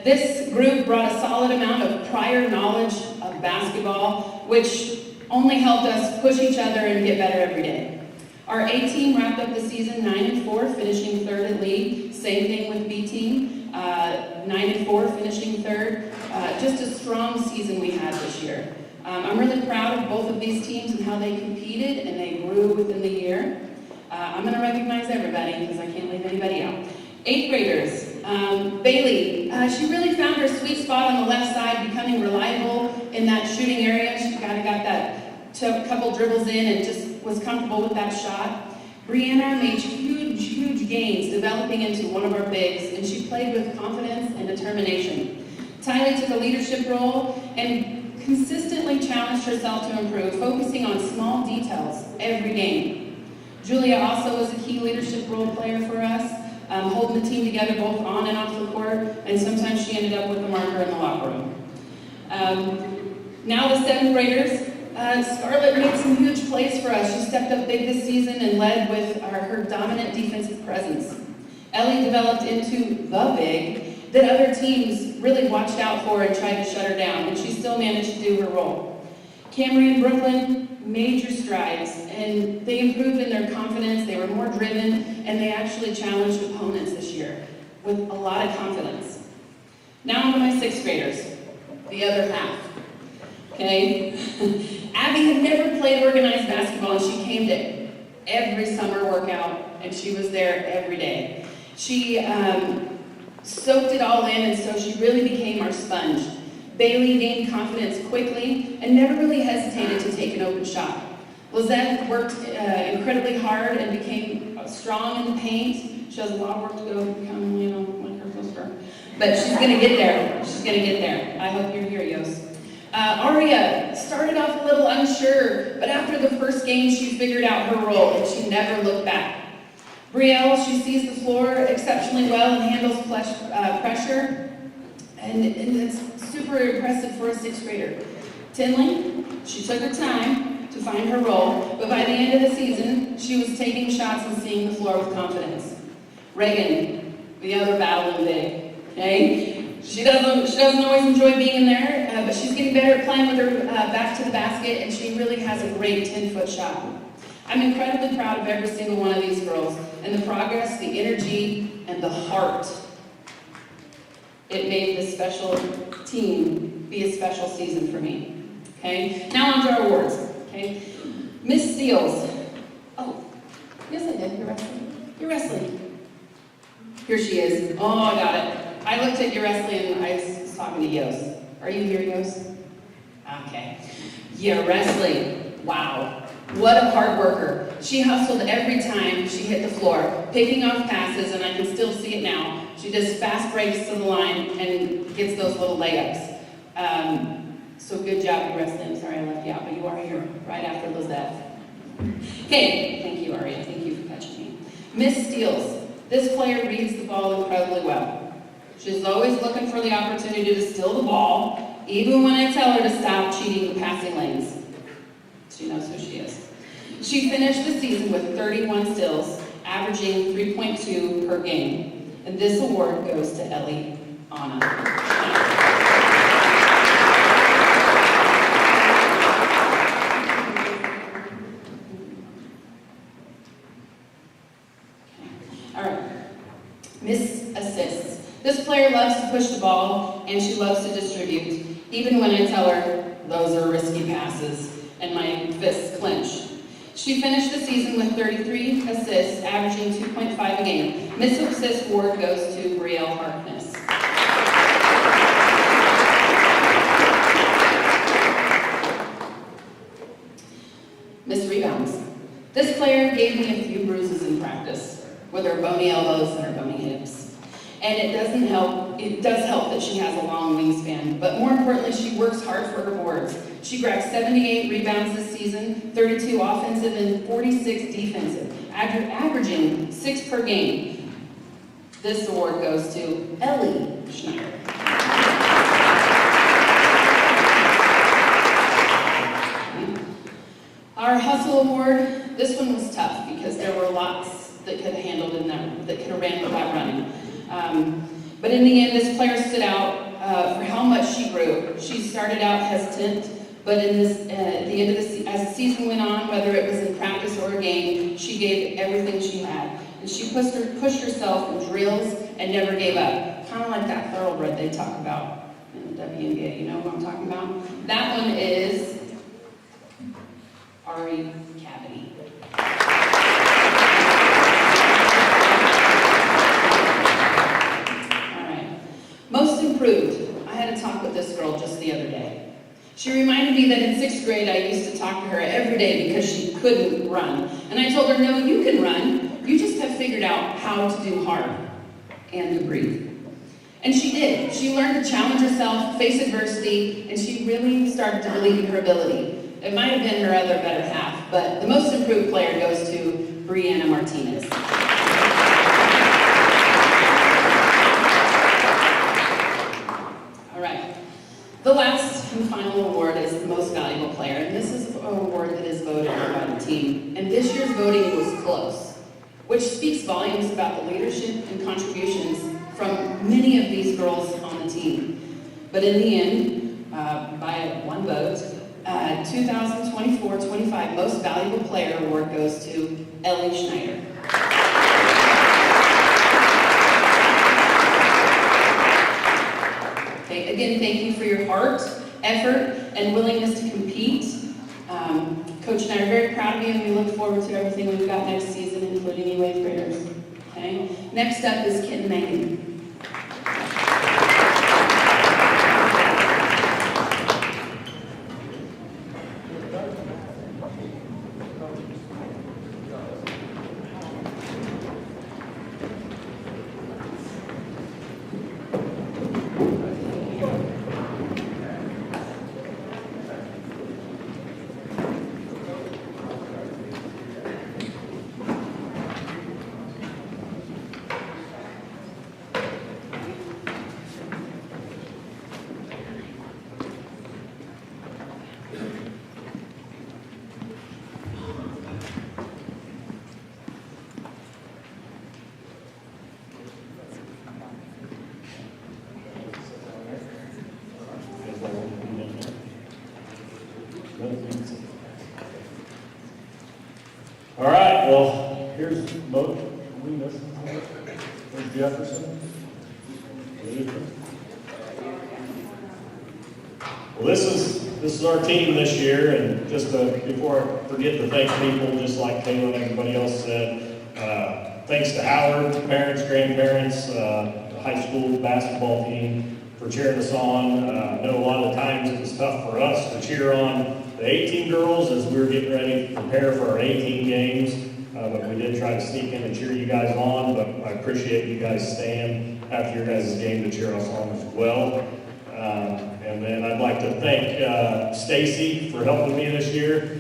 This group brought a solid amount of prior knowledge of basketball, which only helped us push each other and get better every day. Our A team wrapped up the season 9-4, finishing 3rd in league. Same thing with B team, 9-4, finishing 3rd. Just a strong season we had this year. I'm really proud of both of these teams and how they competed and they grew within the year. I'm going to recognize everybody because I can't leave anybody out. 8th graders, Bailey, she really found her sweet spot on the left side, becoming reliable in that shooting area. She kind of got that, took a couple dribbles in and just was comfortable with that shot. Brianna made huge gains, developing into one of our bigs, and she played with confidence and determination. Tylee took a leadership role and consistently challenged herself to improve, focusing on small details every game. Julia also was a key leadership role player for us, holding the team together both on and off the court, and sometimes she ended up with the marker in the locker room. Now the 7th graders, Scarlett made some huge plays for us. She stepped up big this season and led with her dominant defensive presence. Ellie developed into the big that other teams really watched out for and tried to shut her down, and she still managed to do her role. Camry and Brooklyn, major strides, and they improved in their confidence. They were more driven, and they actually challenged opponents this year with a lot of confidence. Now on to my 6th graders, the other half. Okay? Abby had never played organized basketball, and she came to every summer workout, and she was there every day. She soaked it all in, and so she really became our sponge. Bailey gained confidence quickly and never really hesitated to take an open shot. Lizette worked incredibly hard and became strong in the paint. She has a lot of work to go to become, like her sister. But she's going to get there. She's going to get there. I hope you're here, Yos. Aria started off a little unsure, but after the first game, she figured out her role, and she never looked back. Brielle, she sees the floor exceptionally well and handles pressure, and it's super impressive for a 6th grader. Tinley, she took her time to find her role, but by the end of the season, she was taking shots and seeing the floor with confidence. Reagan, the other battling big, okay? She doesn't always enjoy being in there, but she's getting better at playing with her back to the basket, and she really has a great 10-foot shot. I'm incredibly proud of every single one of these girls, and the progress, the energy, and the heart. It made this special team be a special season for me. Okay? Now on to our awards. Okay? Miss Steele. Oh, yes I did. You're wrestling. You're wrestling. Here she is. Oh, I got it. I looked at your wrestling and I was talking to Yos. Are you here, Yos? Okay. Yeah, wrestling. Wow. What a hard worker. She hustled every time she hit the floor, picking off passes, and I can still see it now. She does fast breaks to the line and gets those little layups. So good job, wrestling. I'm sorry I left you out, but you are here right after Lizette. Okay, thank you, Aria. Thank you for catching me. Miss Steele. This player reads the ball incredibly well. She's always looking for the opportunity to steal the ball, even when I tell her to stop cheating the passing lanes. She knows who she is. She finished the season with 31 steals, averaging 3.2 per game. And this award goes to Ellie Anna. All right. Miss Assists. This player loves to push the ball, and she loves to distribute, even when I tell her those are risky passes, and my fists clench. She finished the season with 33 assists, averaging 2.5 a game. Miss Assist award goes to Brielle Harkness. Miss Rebounds. This player gave me a few bruises in practice, with her bony elbows and her bony hips. And it does help that she has a long wingspan, but more importantly, she works hard for her boards. She grabbed 78 rebounds this season, 32 offensive and 46 defensive, averaging 6 per game. This award goes to Ellie Schneider. muscle award, this one was tough because there were lots that could have handled in that could have ran without running. But in the end, this player stood out for how much she grew. She started out hesitant, but at the end of as the season went on, whether it was in practice or a game, she gave everything she had. And she pushed herself in drills and never gave up. Kind of like that thoroughbred they talk about in the WNBA. You know what I'm talking about? That one is Ari Cavity. All right. Most improved. I had a talk with this girl just the other day. She reminded me that in 6th grade I used to talk to her every day because she couldn't run. And I told her, no, you can run. You just have figured out how to do hard and to breathe. And she did. She learned to challenge herself, face adversity, and she really started to believe in her ability. It might have been her other better half, but the most improved player goes to Brianna Martinez. All right. The last and final award is the most valuable player, and this is an award that is voted by the team. And this year's voting was close, which speaks volumes about the leadership and contributions from many of these girls on the team. But in the end, by one vote, 2024-25 Most Valuable Player Award goes to Ellie Schneider. Okay, again, thank you for your heart, effort, and willingness to compete. Coach and I are very proud of you, and we look forward to everything we've got next season, including you 8th graders. Okay? Next up is Kitten Megan. All right, well, here's Mo. We missing? There's Jefferson. Well, this is our team this year, and just before I forget to thank people, just like Taylor and everybody else said, thanks to Howard, parents, grandparents, the high school basketball team for cheering us on. I know a lot of the times it was tough for us to cheer on the 18 girls as we were getting ready to prepare for our 18 games, but we did try to sneak in and cheer you guys on, but I appreciate you guys staying after your guys' game to cheer us on as well. And then I'd like to thank Stacy for helping me this year.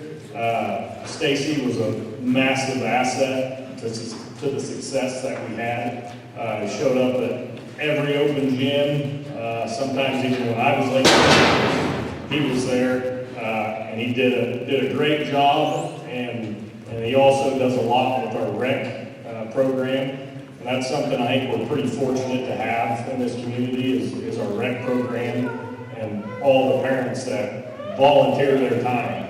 Stacy was a massive asset to the success that we had. He showed up at every open gym, sometimes even when I was late, he was there. And he did a great job, and he also does a lot with our rec program. And that's something I think we're pretty fortunate to have in this community is our rec program and all the parents that volunteer their time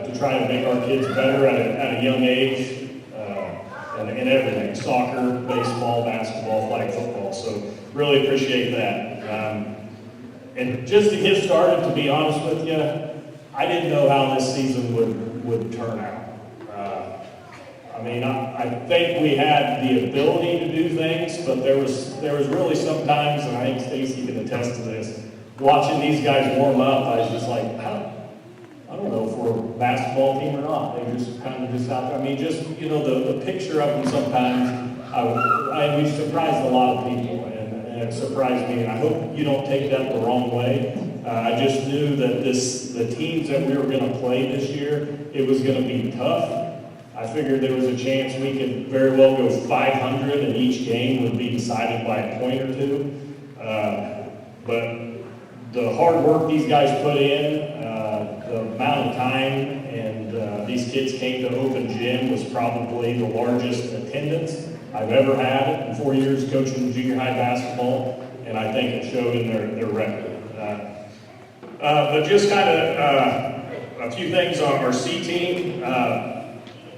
to try to make our kids better at a young age and everything, soccer, baseball, basketball, flag football. So really appreciate that. And just to get started, to be honest with you, I didn't know how this season would turn out. I mean, I think we had the ability to do things, but there was really some times, and I think Stacy can attest to this, watching these guys warm up, I was just like, I don't know if we're a basketball team or not. They just kind of just out there. I mean, just, you know, the picture of them sometimes, we surprised a lot of people, and it surprised me, and I hope you don't take that the wrong way. I just knew that the teams that we were going to play this year, it was going to be tough. I figured there was a chance we could very well go 500 and each game would be decided by a point or two. But the hard work these guys put in, the amount of time, and these kids came to open gym was probably the largest attendance I've ever had in 4 years coaching junior high basketball, and I think it showed in their record. But just kind of a few things on our C team.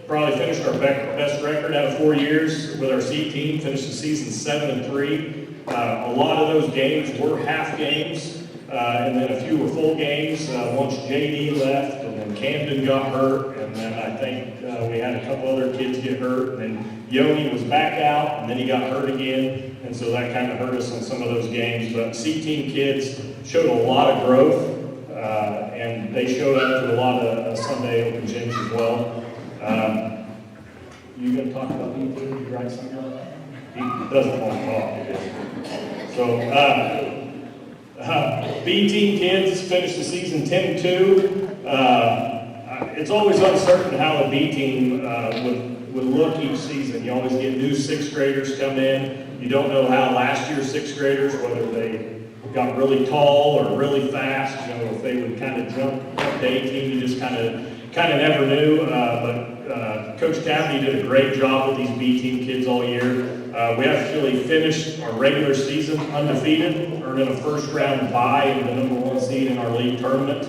Probably finished our best record out of 4 years with our C team, finished the season 7-3. A lot of those games were half games. And then a few were full games. Once JD left, and then Camden got hurt, and then I think we had a couple other kids get hurt, and then Yoni was back out, and then he got hurt again, and so that kind of hurt us in some of those games. But C-team kids showed a lot of growth, and they showed up to a lot of Sunday open gyms as well. You gonna talk about B-team? Did you write something up? He doesn't want to talk. So, B-team kids finished the season 10-2. It's always uncertain how the B-team would look each season. You always get new sixth graders come in. You don't know how last year's sixth graders, whether they got really tall or really fast, you know, if they would kind of jump up to 18, you just kind of never knew. But Coach Tapney did a great job with these B-team kids all year. We actually finished our regular season undefeated, earning a first round bye in the #1 seed in our league tournament.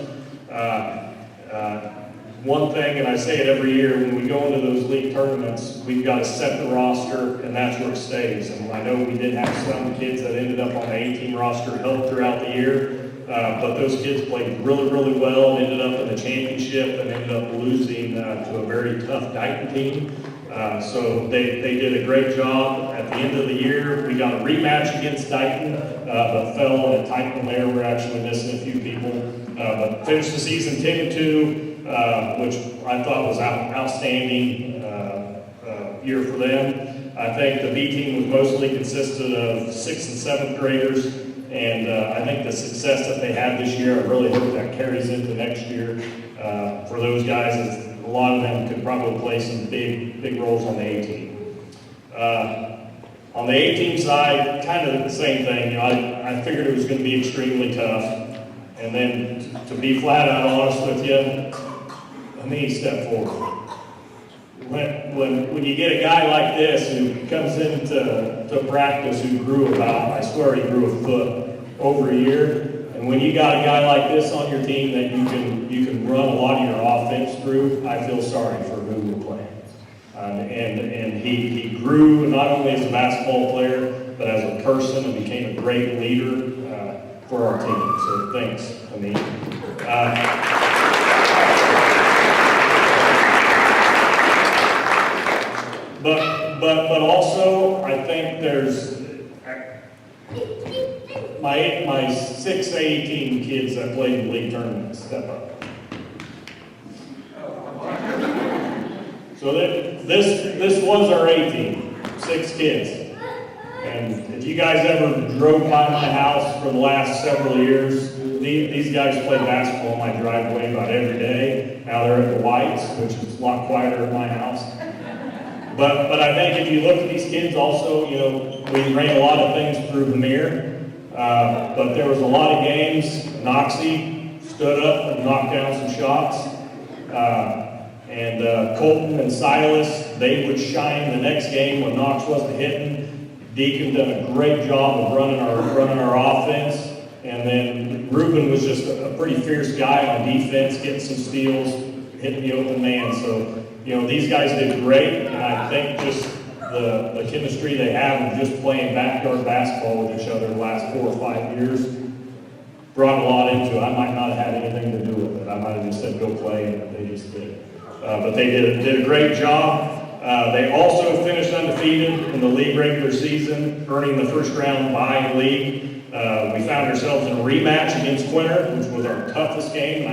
One thing, and I say it every year, when we go into those league tournaments, we've got to set the roster, and that's where it stays. And I know we did have some kids that ended up on the A-team roster help throughout the year, but those kids played really, really well and ended up in the championship and ended up losing to a very tough Dighton team. So they did a great job. At the end of the year, we got a rematch against Dighton, but fell in a tight one there. We're actually missing a few people. But finished the season 10-2, which I thought was outstanding year for them. I think the B team was mostly consisted of 6th and 7th graders, and I think the success that they had this year, I really hope that carries into next year for those guys. A lot of them could probably play some big roles on the A team. On the A team side, kind of the same thing. You know, I figured it was going to be extremely tough. And then, to be flat out honest with you, let me step forward. When you get a guy like this who comes into practice who grew about, I swear he grew a foot over a year, and when you got a guy like this on your team that you can run a lot of your offense through, I feel sorry for who we're playing. And he grew not only as a basketball player, but as a person and became a great leader for our team. So thanks, Amin. But also, I think there's my 6A team kids that played in the league tournament step up. So this was our A team, 6 kids. And if you guys ever drove by my house for the last several years, these guys play basketball in my driveway about every day. Now they're at the Whites, which is a lot quieter at my house. But I think if you look at these kids also, you know, we ran a lot of things through the mirror. But there was a lot of games, Noxie stood up and knocked down some shots. And Colton and Silas, they would shine the next game when Knox wasn't hitting. Deacon done a great job of running our offense. And then Ruben was just a pretty fierce guy on defense, getting some steals, hitting the open man. So, you know, these guys did great, and I think just the chemistry they have of just playing backyard basketball with each other the last 4 or 5 years brought a lot into it. I might not have had anything to do with it. I might have just said go play, and they just did. But they did a great job. They also finished undefeated in the league regular season, earning the first round bye in the league. We found ourselves in a rematch against Quinter, which was our toughest game.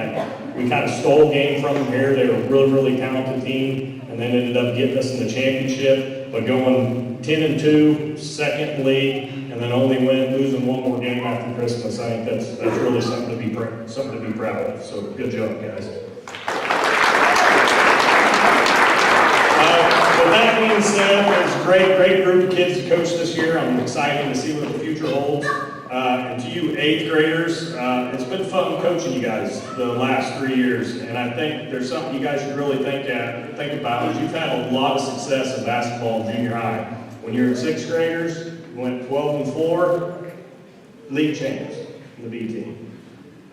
We kind of stole a game from them here. They were a really, really talented team, and then ended up getting us in the championship. But going 10-2, second in league, and then only losing one more game after Christmas, I think that's really something to be proud of. So good job, guys. With that being said, there's a great group of kids to coach this year. I'm excited to see what the future holds. And And to you eighth graders, it's been fun coaching you guys the last 3 years, and I think there's something you guys should really think about is you've had a lot of success in basketball in junior high. When you're sixth graders, you went 12-4, league champs in the B team.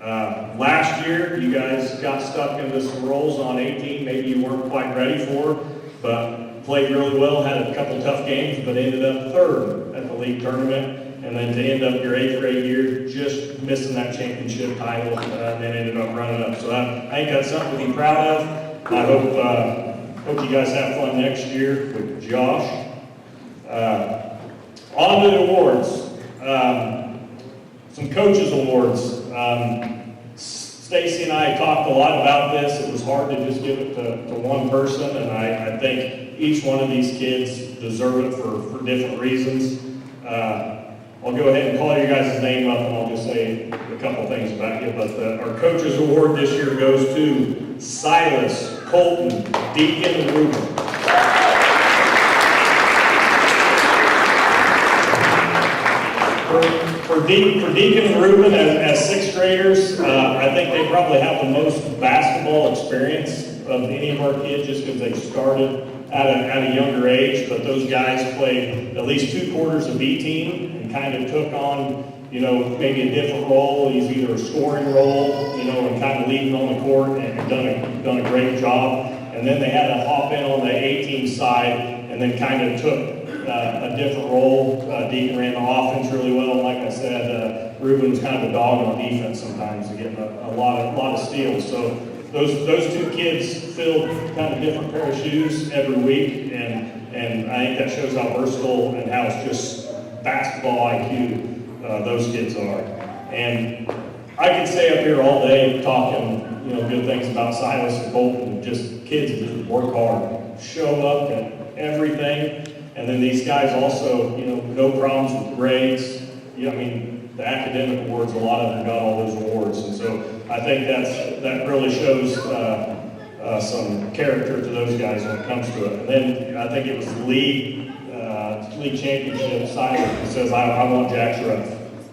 Last year, you guys got stuck into some roles on 18, maybe you weren't quite ready for, but played really well, had a couple tough games, but ended up third at the league tournament. And then to end up your eighth grade year, just missing that championship title, and then ended up running up. So I think that's something to be proud of. I hope you guys have fun next year with Josh. On to the awards. Some coaches awards. Stacy and I talked a lot about this. It was hard to just give it to one person, and I think each one of these kids deserve it for different reasons. I'll go ahead and call your guys' name up, and I'll just say a couple things about you. But our coaches award this year goes to Silas, Colton, Deacon, and Ruben. For Deacon and Ruben, as sixth graders, I think they probably have the most basketball experience of any of our kids, just because they started at a younger age. But those guys played at least 2 quarters of B team and kind of took on, maybe a different role. He's either a scoring role, and kind of leading on the court, and done a great job. And then they had to hop in on the A team side, and then kind of took a different role. Deacon ran the offense really well, and like I said, Ruben was kind of a dog on defense sometimes, getting a lot of steals. So those 2 kids filled kind of different pair of shoes every week, and I think that shows how versatile and how it's just basketball IQ those kids are. And I could stay up here all day talking, good things about Silas and Colton, just kids that just work hard, show up at everything. And then these guys also, no problems with grades. The academic awards, a lot of them got all those awards. And so I think that really shows some character to those guys when it comes to it. And then I think it was the league championship side that says, I want Jack's rough.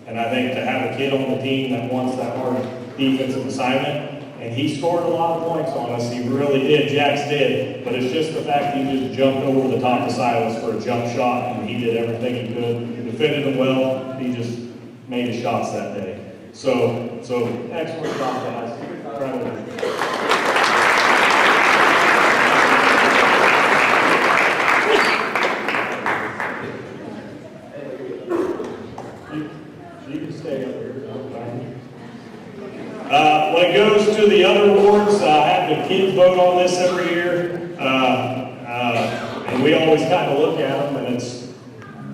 And I think to have a kid on the team that wants that hard defensive assignment, and he scored a lot of points on us. He really did. Jax did. But it's just the fact that he just jumped over the top of Silas for a jump shot, and he did everything he could. He defended him well. He just made his shots that day. So excellent job, guys. Proud of you. You can stay up here. When it goes to the other awards, I have the kids vote on this every year, and we always kind of look at them, and it's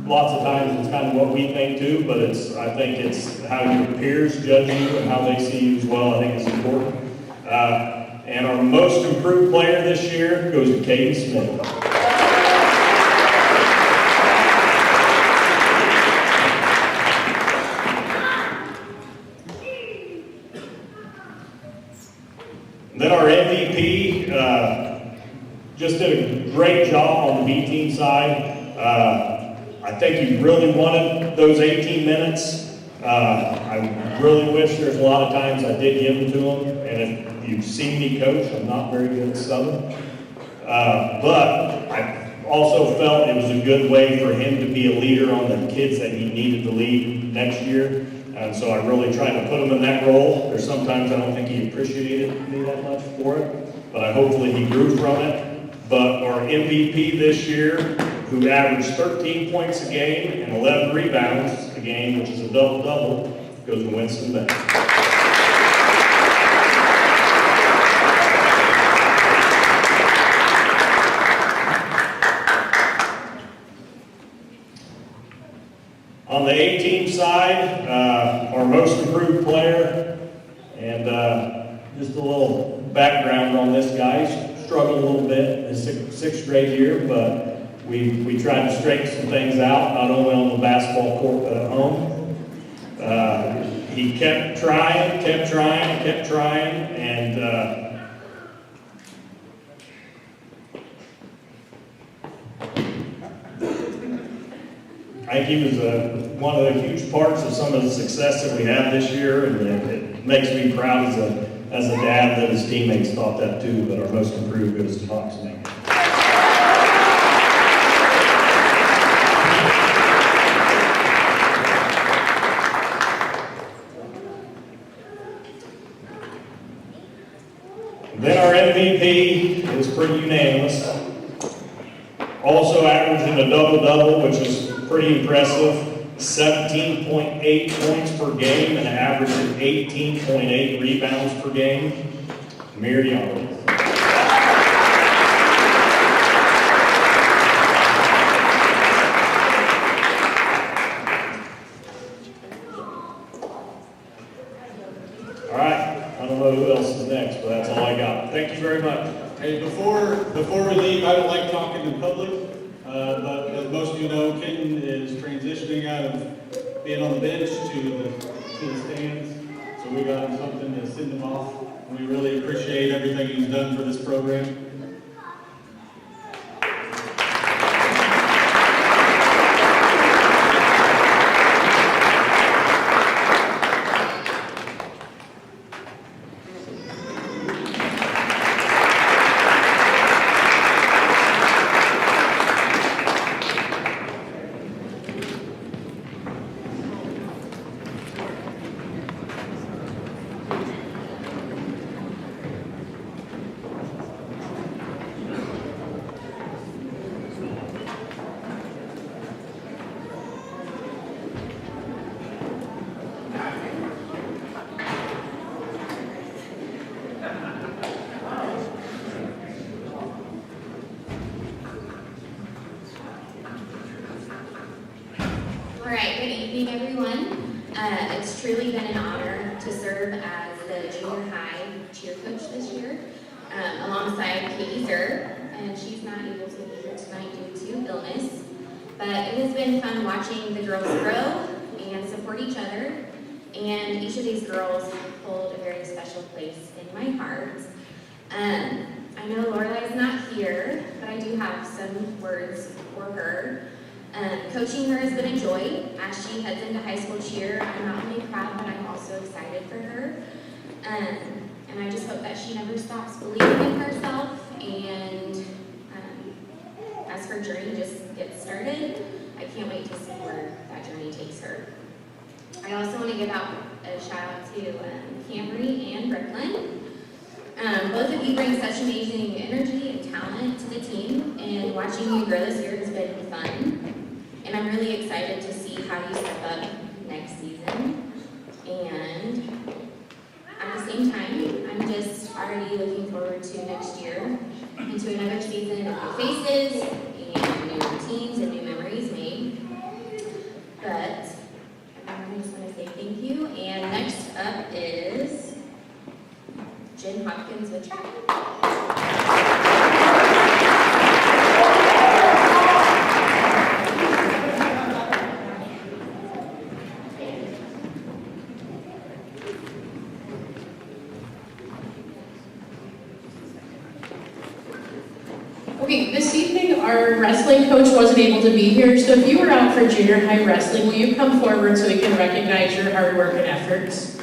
lots of times it's kind of what we think too, but I think it's how your peers judge you and how they see you as well. I think is important. And our most improved player this year goes to Caden Smith. Then our MVP just did a great job on the B team side. I think he really wanted those 18 minutes. I really wish there's a lot of times I did give them to him. And if you've seen me coach, I'm not very good at subbing. But I also felt it was a good way for him to be a leader on the kids that he needed to lead next year. And so I really tried to put him in that role. There's sometimes I don't think he appreciated me that much for it, but hopefully he grew from it. But our MVP this year, who averaged 13 points a game and 11 rebounds a game, which is a double-double, goes to Winston Bennett. On the A-team side, our most improved player, and just a little background on this guy. He struggled a little bit in his sixth grade year, but we tried to straighten some things out, not only on the basketball court, but at home. He kept trying, and I think he was a one of the huge parts of some of the success that we have this year, and it makes me proud as a dad that his teammates thought that too, that our most improved goes to Fox Lane. Then our MVP is pretty unanimous. Also averaging a double-double, which is pretty impressive. 17.8 points per game and an average of 18.8 rebounds per game. Miriam. All right, I don't know who else is next, but that's all I got. Thank you very much. Hey, before we leave, I don't like talking in public, but as most of you know, Kenton is transitioning out of being on the bench to the stands. So we got him something to send him off. We really appreciate everything he's done for this program. All right, good evening, everyone. It's truly been an honor to serve as the junior high cheer coach this year, alongside Katie Zer, and she's not able to be here tonight due to illness. But it has been fun watching the girls grow and support each other, and each of these girls hold a very special place in my heart. I know Lorelai is not here, but I do have some words for her. Coaching her has been a joy. As she heads into high school cheer, I'm not only proud, but I'm also excited for her. And I just hope that she never stops believing in herself. And as her journey just gets started, I can't wait to see where that journey takes her. I also want to give out a shout out to Camry and Brooklyn. Both of you bring such amazing energy and talent to the team, and watching you grow this year has been fun. And I'm really excited to see how you step up next season. And at the same time, I'm just already looking forward to next year, into another season of new faces and new routines and new memories made. But I just want to say thank you. And next up is Jen Hopkins with track. Okay, this evening our wrestling coach wasn't able to be here, so if you were out for junior high wrestling, will you come forward so we can recognize your hard work and efforts?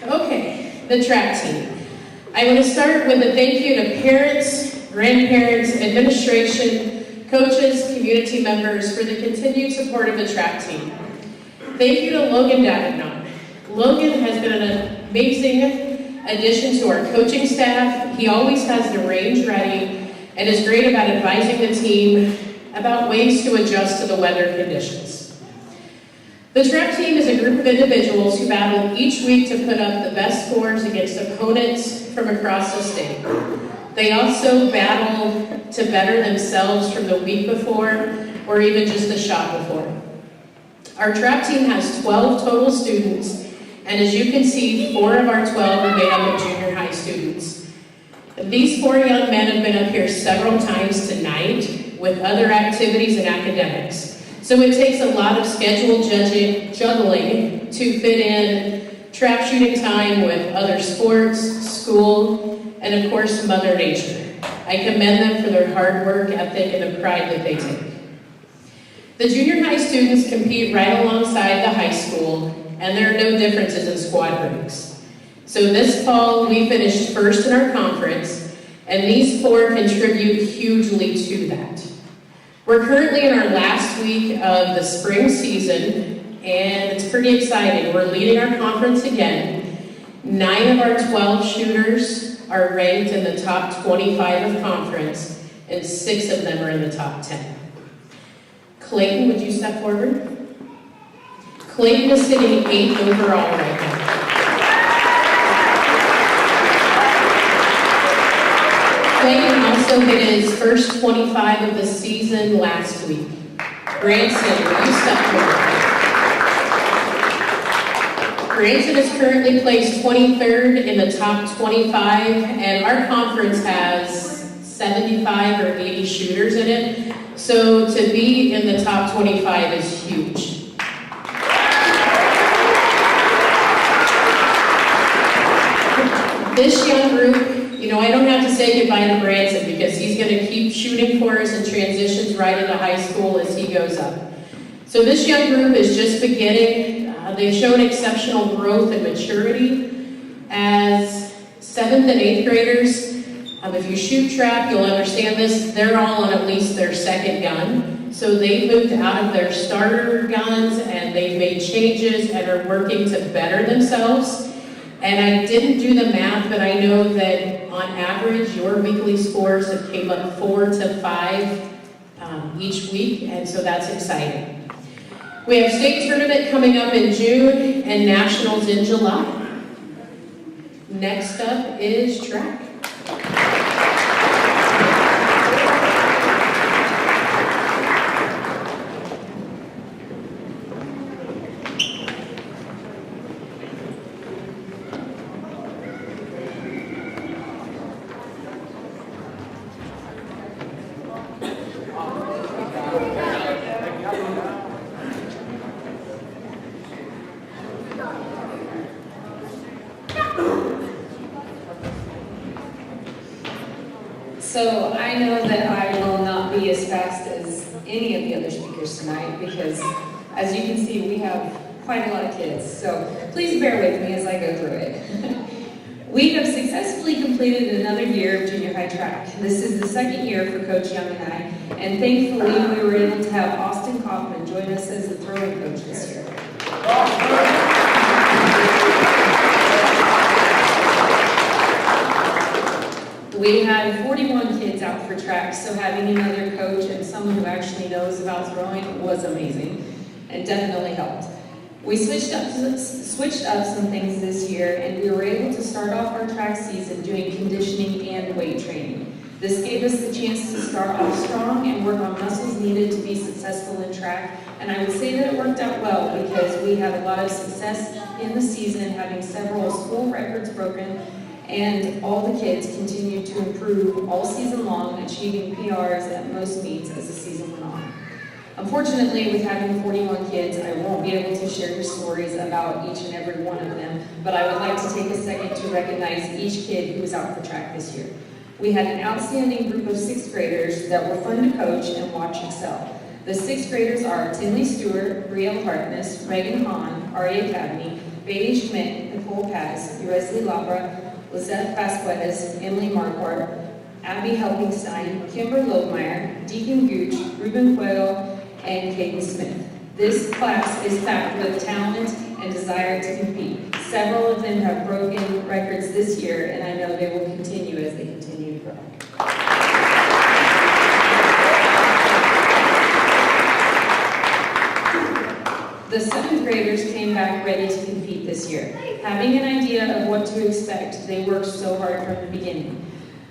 Okay, the track team. I want to start with a thank you to parents, grandparents, administration, coaches, community members for the continued support of the track team. Thank you to Logan Davignon. Logan has been an amazing addition to our coaching staff. He always has the range ready and is great about advising the team about ways to adjust to the weather conditions. The track team is a group of individuals who battle each week to put up the best scores against opponents from across the state. They also battle to better themselves from the week before or even just the shot before. Our track team has 12 total students, and as you can see, 4 of our 12 are made up of junior high students. These 4 young men have been up here several times tonight, with other activities and academics. So it takes a lot of schedule juggling to fit in trap shooting time with other sports, school, and of course, Mother Nature. I commend them for their hard work ethic and the pride that they take. The junior high students compete right alongside the high school, and there are no differences in squad ranks. So this fall, we finished first in our conference, and these four contribute hugely to that. We're currently in our last week of the spring season, and it's pretty exciting. We're leading our conference again. 9 of our 12 shooters are ranked in the top 25 of conference, and 6 of them are in the top 10. Clayton, would you step forward? Clayton is sitting 8th overall right now. Clayton also hit his first 25 of the season last week. Branson, will you step forward? Branson is currently placed 23rd in the top 25, and our conference has 75 or 80 shooters in it. So to be in the top 25 is huge. This young group, you know, I don't have to say goodbye to Branson because he's going to keep shooting for us and transitions right into high school as he goes up. So this young group is just beginning. They've shown exceptional growth and maturity as 7th and 8th graders. If you shoot trap, you'll understand this. They're all on at least their second gun. So they moved out of their starter guns and they've made changes and are working to better themselves. And I didn't do the math, but I know that on average, your weekly scores have came up 4 to 5 each week, and so that's exciting. We have state tournament coming up in June and nationals in July. Next up is track. So I know that I will not be as fast as any of the other speakers tonight because, as you can see, we have quite a lot of kids. So please bear with me as I go through it. We have successfully completed another year of junior high track. This is the second year for Coach Young and I, and thankfully we were able to have Austin Kaufman join us as the throwing coach this year. We had 41 kids out for track, so having another coach and someone who actually knows about throwing was amazing and definitely helped. We switched up some things this year, and we were able to start off our track season doing conditioning and weight training. This gave us the chance to start off strong and work on muscles needed to be successful in track, and I would say that it worked out well because we had a lot of success in the season, having several school records broken, and all the kids continued to improve all season long, achieving PRs at most meets as the season went on. Unfortunately, with having 41 kids, I won't be able to share your stories about each and every one of them, but I would like to take a second to recognize each kid who was out for track this year. We had an outstanding group of 6th graders that were fun to coach and watch excel. The 6th graders are Tinley Stewart, Brielle Harkness, Reagan Hahn, Aria Academy, Bailey Schmidt, Nicole Paz, Uresley Labra, Lizette Vasquez, Emily Marquardt, Abby Helpingstein, Kimber Lodemeyer, Deacon Gooch, Ruben Cueto, and Caden Smith. This class is packed with talent and desire to compete. Several of them have broken records this year, and I know they will continue as they continue to grow. The 7th graders came back ready to compete this year. Having an idea of what to expect, they worked so hard from the beginning.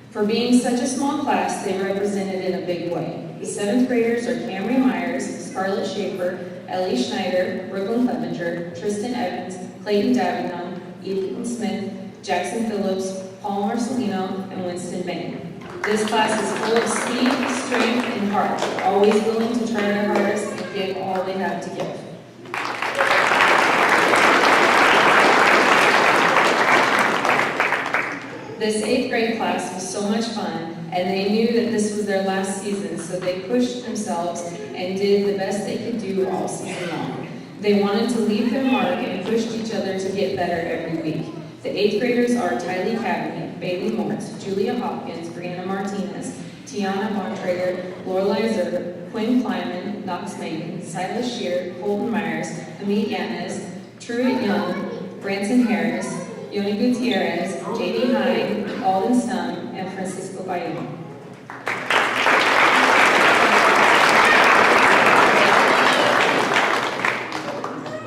For being such a small class, they represented in a big way. The 7th graders are Camry Myers, Scarlett Schaefer, Ellie Schneider, Brooklyn Clevenger, Tristan Evans, Clayton Davignon, Ethan Smith, Jackson Phillips, Paul Marcelino, and Winston Bain. This class is full of speed, strength, and heart, always willing to try their hardest and give all they have to give. This 8th grade class was so much fun, and they knew that this was their last season, so they pushed themselves and did the best they could do all season long. They wanted to leave their mark and pushed each other to get better every week. The 8th graders are Tylee Cabinet, Bailey Mortz, Julia Hopkins, Brianna Martinez, Tiana Bontrager, Lorelei Zer, Quinn Kleiman, Knox Megan, Silas Shear, Colton Myers, Hamid Yanez, Truett Young, Branson Harris, Yoni Gutierrez, J.D. Hyde, Alden Stum, and Francisco Bayou.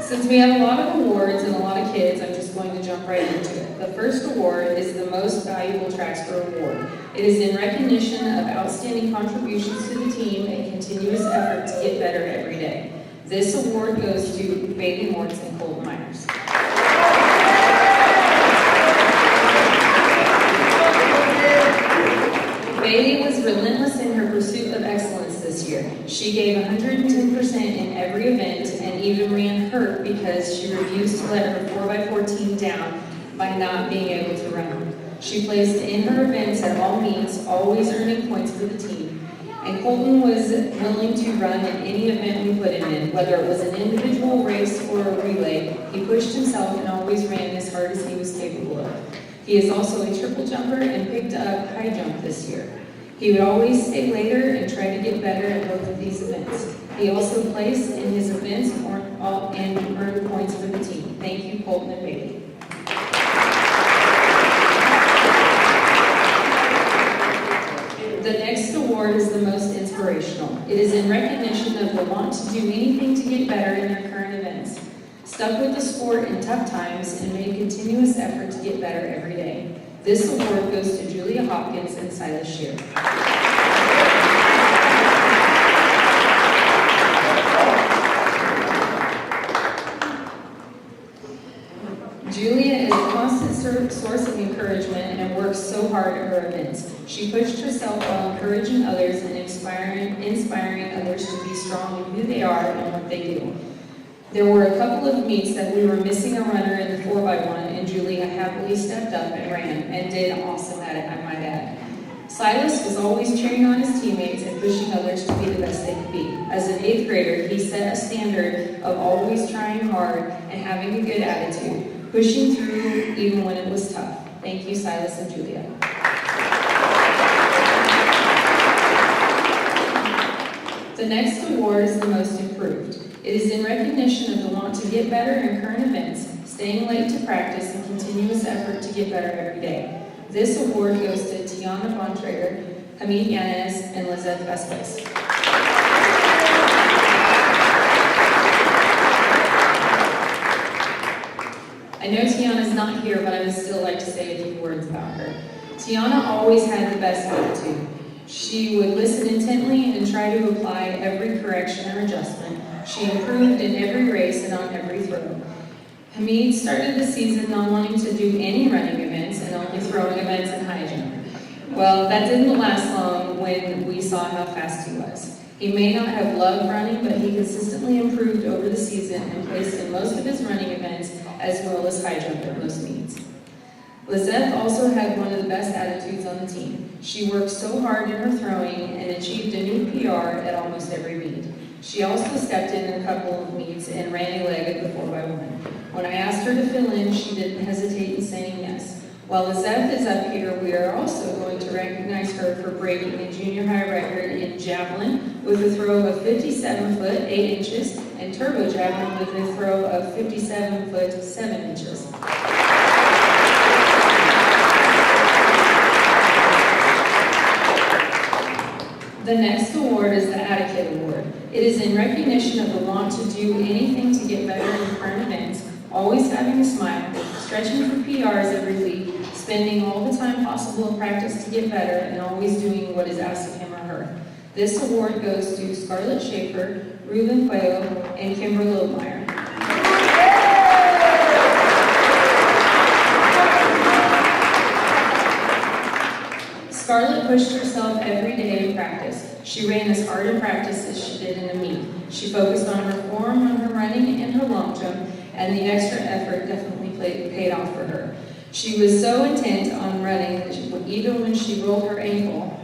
Since we have a lot of awards and a lot of kids, I'm just going to jump right into it. The first award is the Most Valuable Tracksper Award. It is in recognition of outstanding contributions to the team and continuous effort to get better every day. This award goes to Bailey Mortz and Colton Myers. Bailey was relentless in her pursuit of excellence this year. She gave 110% in every event and even ran hurt because she refused to let her 4x4 team down by not being able to run. She placed in her events at all meets, always earning points for the team. And Colton was willing to run in any event we put him in, whether it was an individual race or a relay. He pushed himself and always ran as hard as he was capable of. He is also a triple jumper and picked up high jump this year. He would always stay later and try to get better at both of these events. He also placed in his events and earned points for the team. Thank you, Colton and Bailey. The next award is the most inspirational. It is in recognition of the want to do anything to get better in their current events. Stuck with the sport in tough times and made continuous effort to get better every day. This award goes to Julia Hopkins and Silas Shear. Julia is a constant source of encouragement and works so hard at her events. She pushed herself while encouraging others and inspiring others to be strong in who they are and what they do. There were a couple of meets that we were missing a runner in the 4x1, and Julia happily stepped up and ran, and did awesome at it, I might add. Silas was always cheering on his teammates and pushing others to be the best they could be. As an 8th grader, he set a standard of always trying hard and having a good attitude, pushing through even when it was tough. Thank you, Silas and Julia. The next award is the most improved. It is in recognition of the want to get better in current events, staying late to practice, and continuous effort to get better every day. This award goes to Tiana Bontrager, Hamid Yanez, and Lizette Vasquez. I know Tiana's not here, but I would still like to say a few words about her. Tiana always had the best attitude. She would listen intently and try to apply every correction or adjustment. She improved in every race and on every throw. Hamid started the season not wanting to do any running events and only throwing events in high jump. Well, that didn't last long when we saw how fast he was. He may not have loved running, but he consistently improved over the season and placed in most of his running events as well as high jump at most meets. Lizette also had one of the best attitudes on the team. She worked so hard in her throwing and achieved a new PR at almost every meet. She also stepped in a couple of meets and ran a leg at the 4x1. When I asked her to fill in, she didn't hesitate in saying yes. While Lizette is up here, we are also going to recognize her for breaking a junior high record in javelin with a throw of 57 foot 8 inches and turbo javelin with a throw of 57 foot 7 inches. The next award is the Attitude Award. It is in recognition of the want to do anything to get better in current events, always having a smile, stretching for PRs every week, spending all the time possible in practice to get better, and always doing what is asked of him or her. This award goes to Scarlett Schaefer, Ruben Cuello, and Kimber Littlemeyer. Scarlett pushed herself every day in practice. She ran as hard in practice as she did in a meet. She focused on her form, on her running, and her long jump, and the extra effort definitely paid off for her. She was so intent on running that even when she rolled her ankle,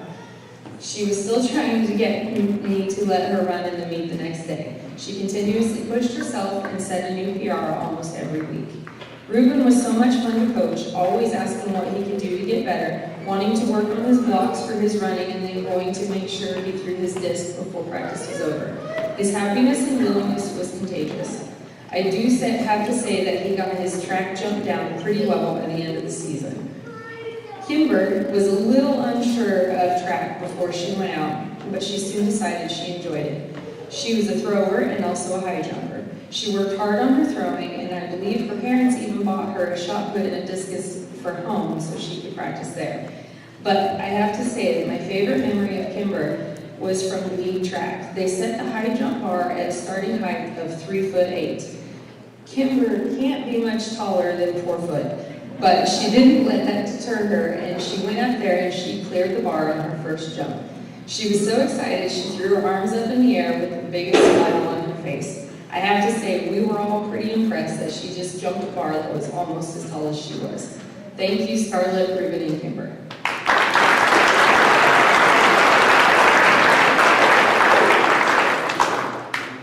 she was still trying to get me to let her run in the meet the next day. She continuously pushed herself and set a new PR almost every week. Ruben was so much fun to coach, always asking what he could do to get better, wanting to work on his blocks for his running, and then going to make sure he threw his disc before practice was over. His happiness and willingness was contagious. I do have to say that he got his track jump down pretty well by the end of the season. Kimber was a little unsure of track before she went out, but she soon decided she enjoyed it. She was a thrower and also a high jumper. She worked hard on her throwing, and I believe her parents even bought her a shot put and a discus for home so she could practice there. But I have to say that my favorite memory of Kimber was from the league track. They set the high jump bar at a starting height of 3'8". Kimber can't be much taller than 4 foot, but she didn't let that deter her, and she went up there and she cleared the bar on her first jump. She was so excited she threw her arms up in the air with the biggest smile on her face. I have to say, we were all pretty impressed that she just jumped a bar that was almost as tall as she was. Thank you, Scarlett, Ruben, and Kimber.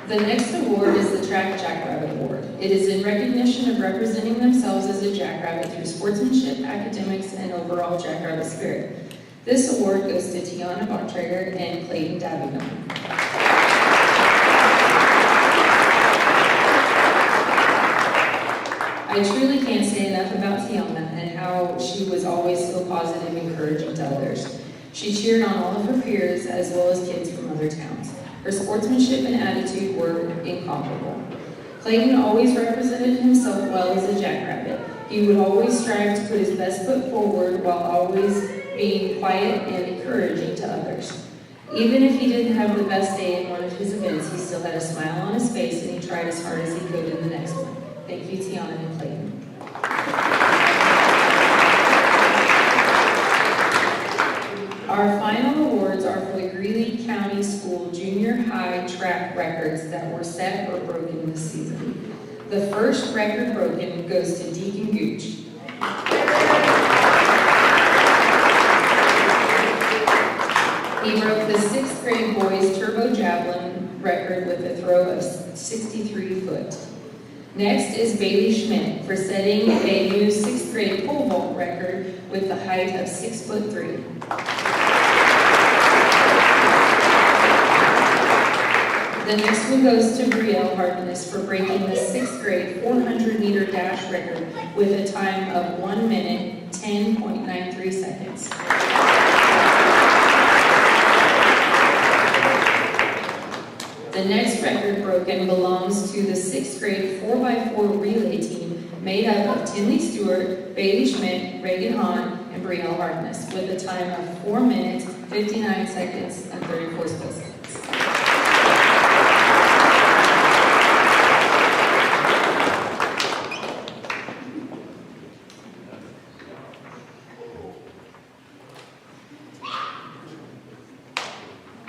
The next award is the Track Jackrabbit Award. It is in recognition of representing themselves as a jackrabbit through sportsmanship, academics, and overall jackrabbit spirit. This award goes to Tiana Bontrager and Clayton Davignon. I truly can't say enough about Tiana and how she was always so positive and encouraging to others. She cheered on all of her peers as well as kids from other towns. Her sportsmanship and attitude were incomparable. Clayton always represented himself well as a jackrabbit. He would always strive to put his best foot forward while always being quiet and encouraging to others. Even if he didn't have the best day in one of his events, he still had a smile on his face and he tried as hard as he could in the next one. Thank you, Tiana and Clayton. Our final awards are for the Greeley County School Junior High track records that were set or broken this season. The first record broken goes to Deacon Gooch. He broke the 6th grade boys turbo javelin record with a throw of 63 foot. Next is Bailey Schmidt for setting a new 6th grade pole vault record with the height of 6'3". The next one goes to Brielle Harkness for breaking the 6th grade 400-meter dash record with a time of 1 minute, 10.93 seconds. The next record broken belongs to the 6th grade 4x4 relay team made up of Tinley Stewart, Bailey Schmidt, Reagan Hahn, and Brielle Harkness with a time of 4 minutes, 59 seconds, and 34 split seconds.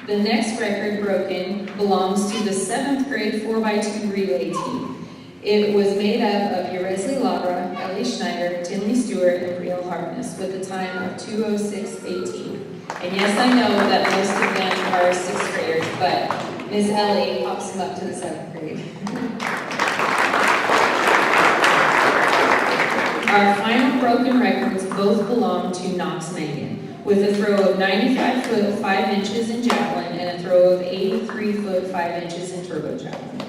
The next record broken belongs to the 7th grade 4x2 relay team. It was made up of Uresley Labra, Ellie Schneider, Tinley Stewart, and Brielle Harkness with a time of 2:06:18. And yes, I know that most of them are 6th graders, but Ms. Ellie pops them up to the 7th grade. Our final broken records both belong to Knox Megan, with a throw of 95 foot 5 inches in javelin and a throw of 83 foot 5 inches in turbo javelin.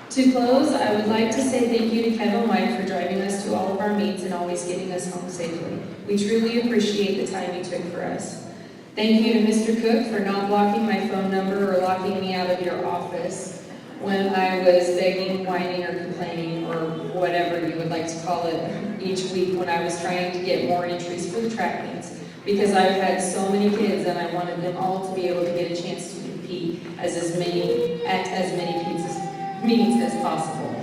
To close, I would like to say thank you to Kevin White for driving us to all of our meets and always getting us home safely. We truly appreciate the time you took for us. Thank you to Mr. Cook for not blocking my phone number or locking me out of your office when I was begging, whining, or complaining, or whatever you would like to call it, each week when I was trying to get more entries for the track meets, because I've had so many kids and I wanted them all to be able to get a chance to compete at as many meets as possible.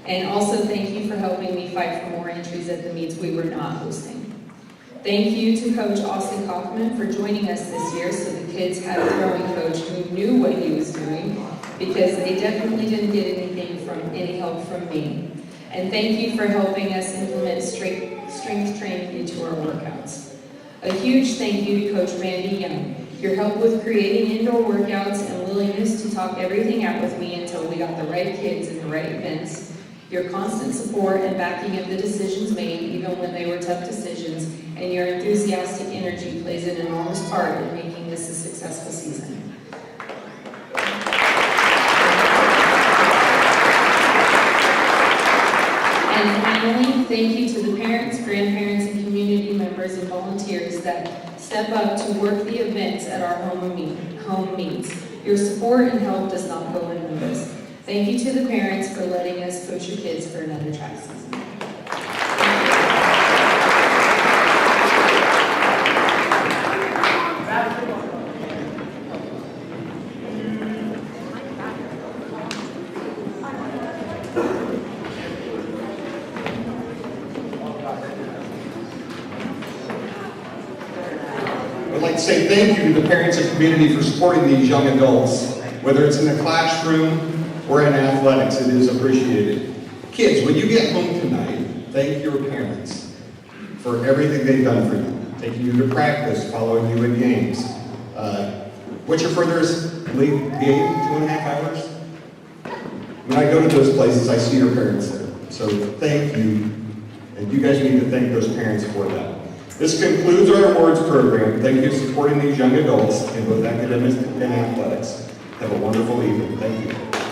And also thank you for helping me fight for more entries at the meets we were not hosting. Thank you to Coach Austin Kaufman for joining us this year so the kids had a throwing coach who knew what he was doing, because they definitely didn't get anything from any help from me. And thank you for helping us implement strength training into our workouts. A huge thank you to Coach Randy Young. Your help with creating indoor workouts and willingness to talk everything out with me until we got the right kids and the right events. Your constant support and backing of the decisions made, even when they were tough decisions, and your enthusiastic energy plays an enormous part in making this a successful season. And finally, thank you to the parents, grandparents, and community members and volunteers that step up to work the events at our home meets. Your support and help does not go unnoticed. Thank you to the parents for letting us coach your kids for another track season. I'd like to say thank you to the parents and community for supporting these young adults. Whether it's in the classroom or in athletics, it is appreciated. Kids, when you get home tonight, thank your parents for everything they've done for you, taking you to practice, following you in games. What's your furthest league game? 2.5 hours? When I go to those places, I see your parents there. So thank you, and you guys need to thank those parents for that. This concludes our awards program. Thank you for supporting these young adults in both academics and athletics. Have a wonderful evening. Thank you.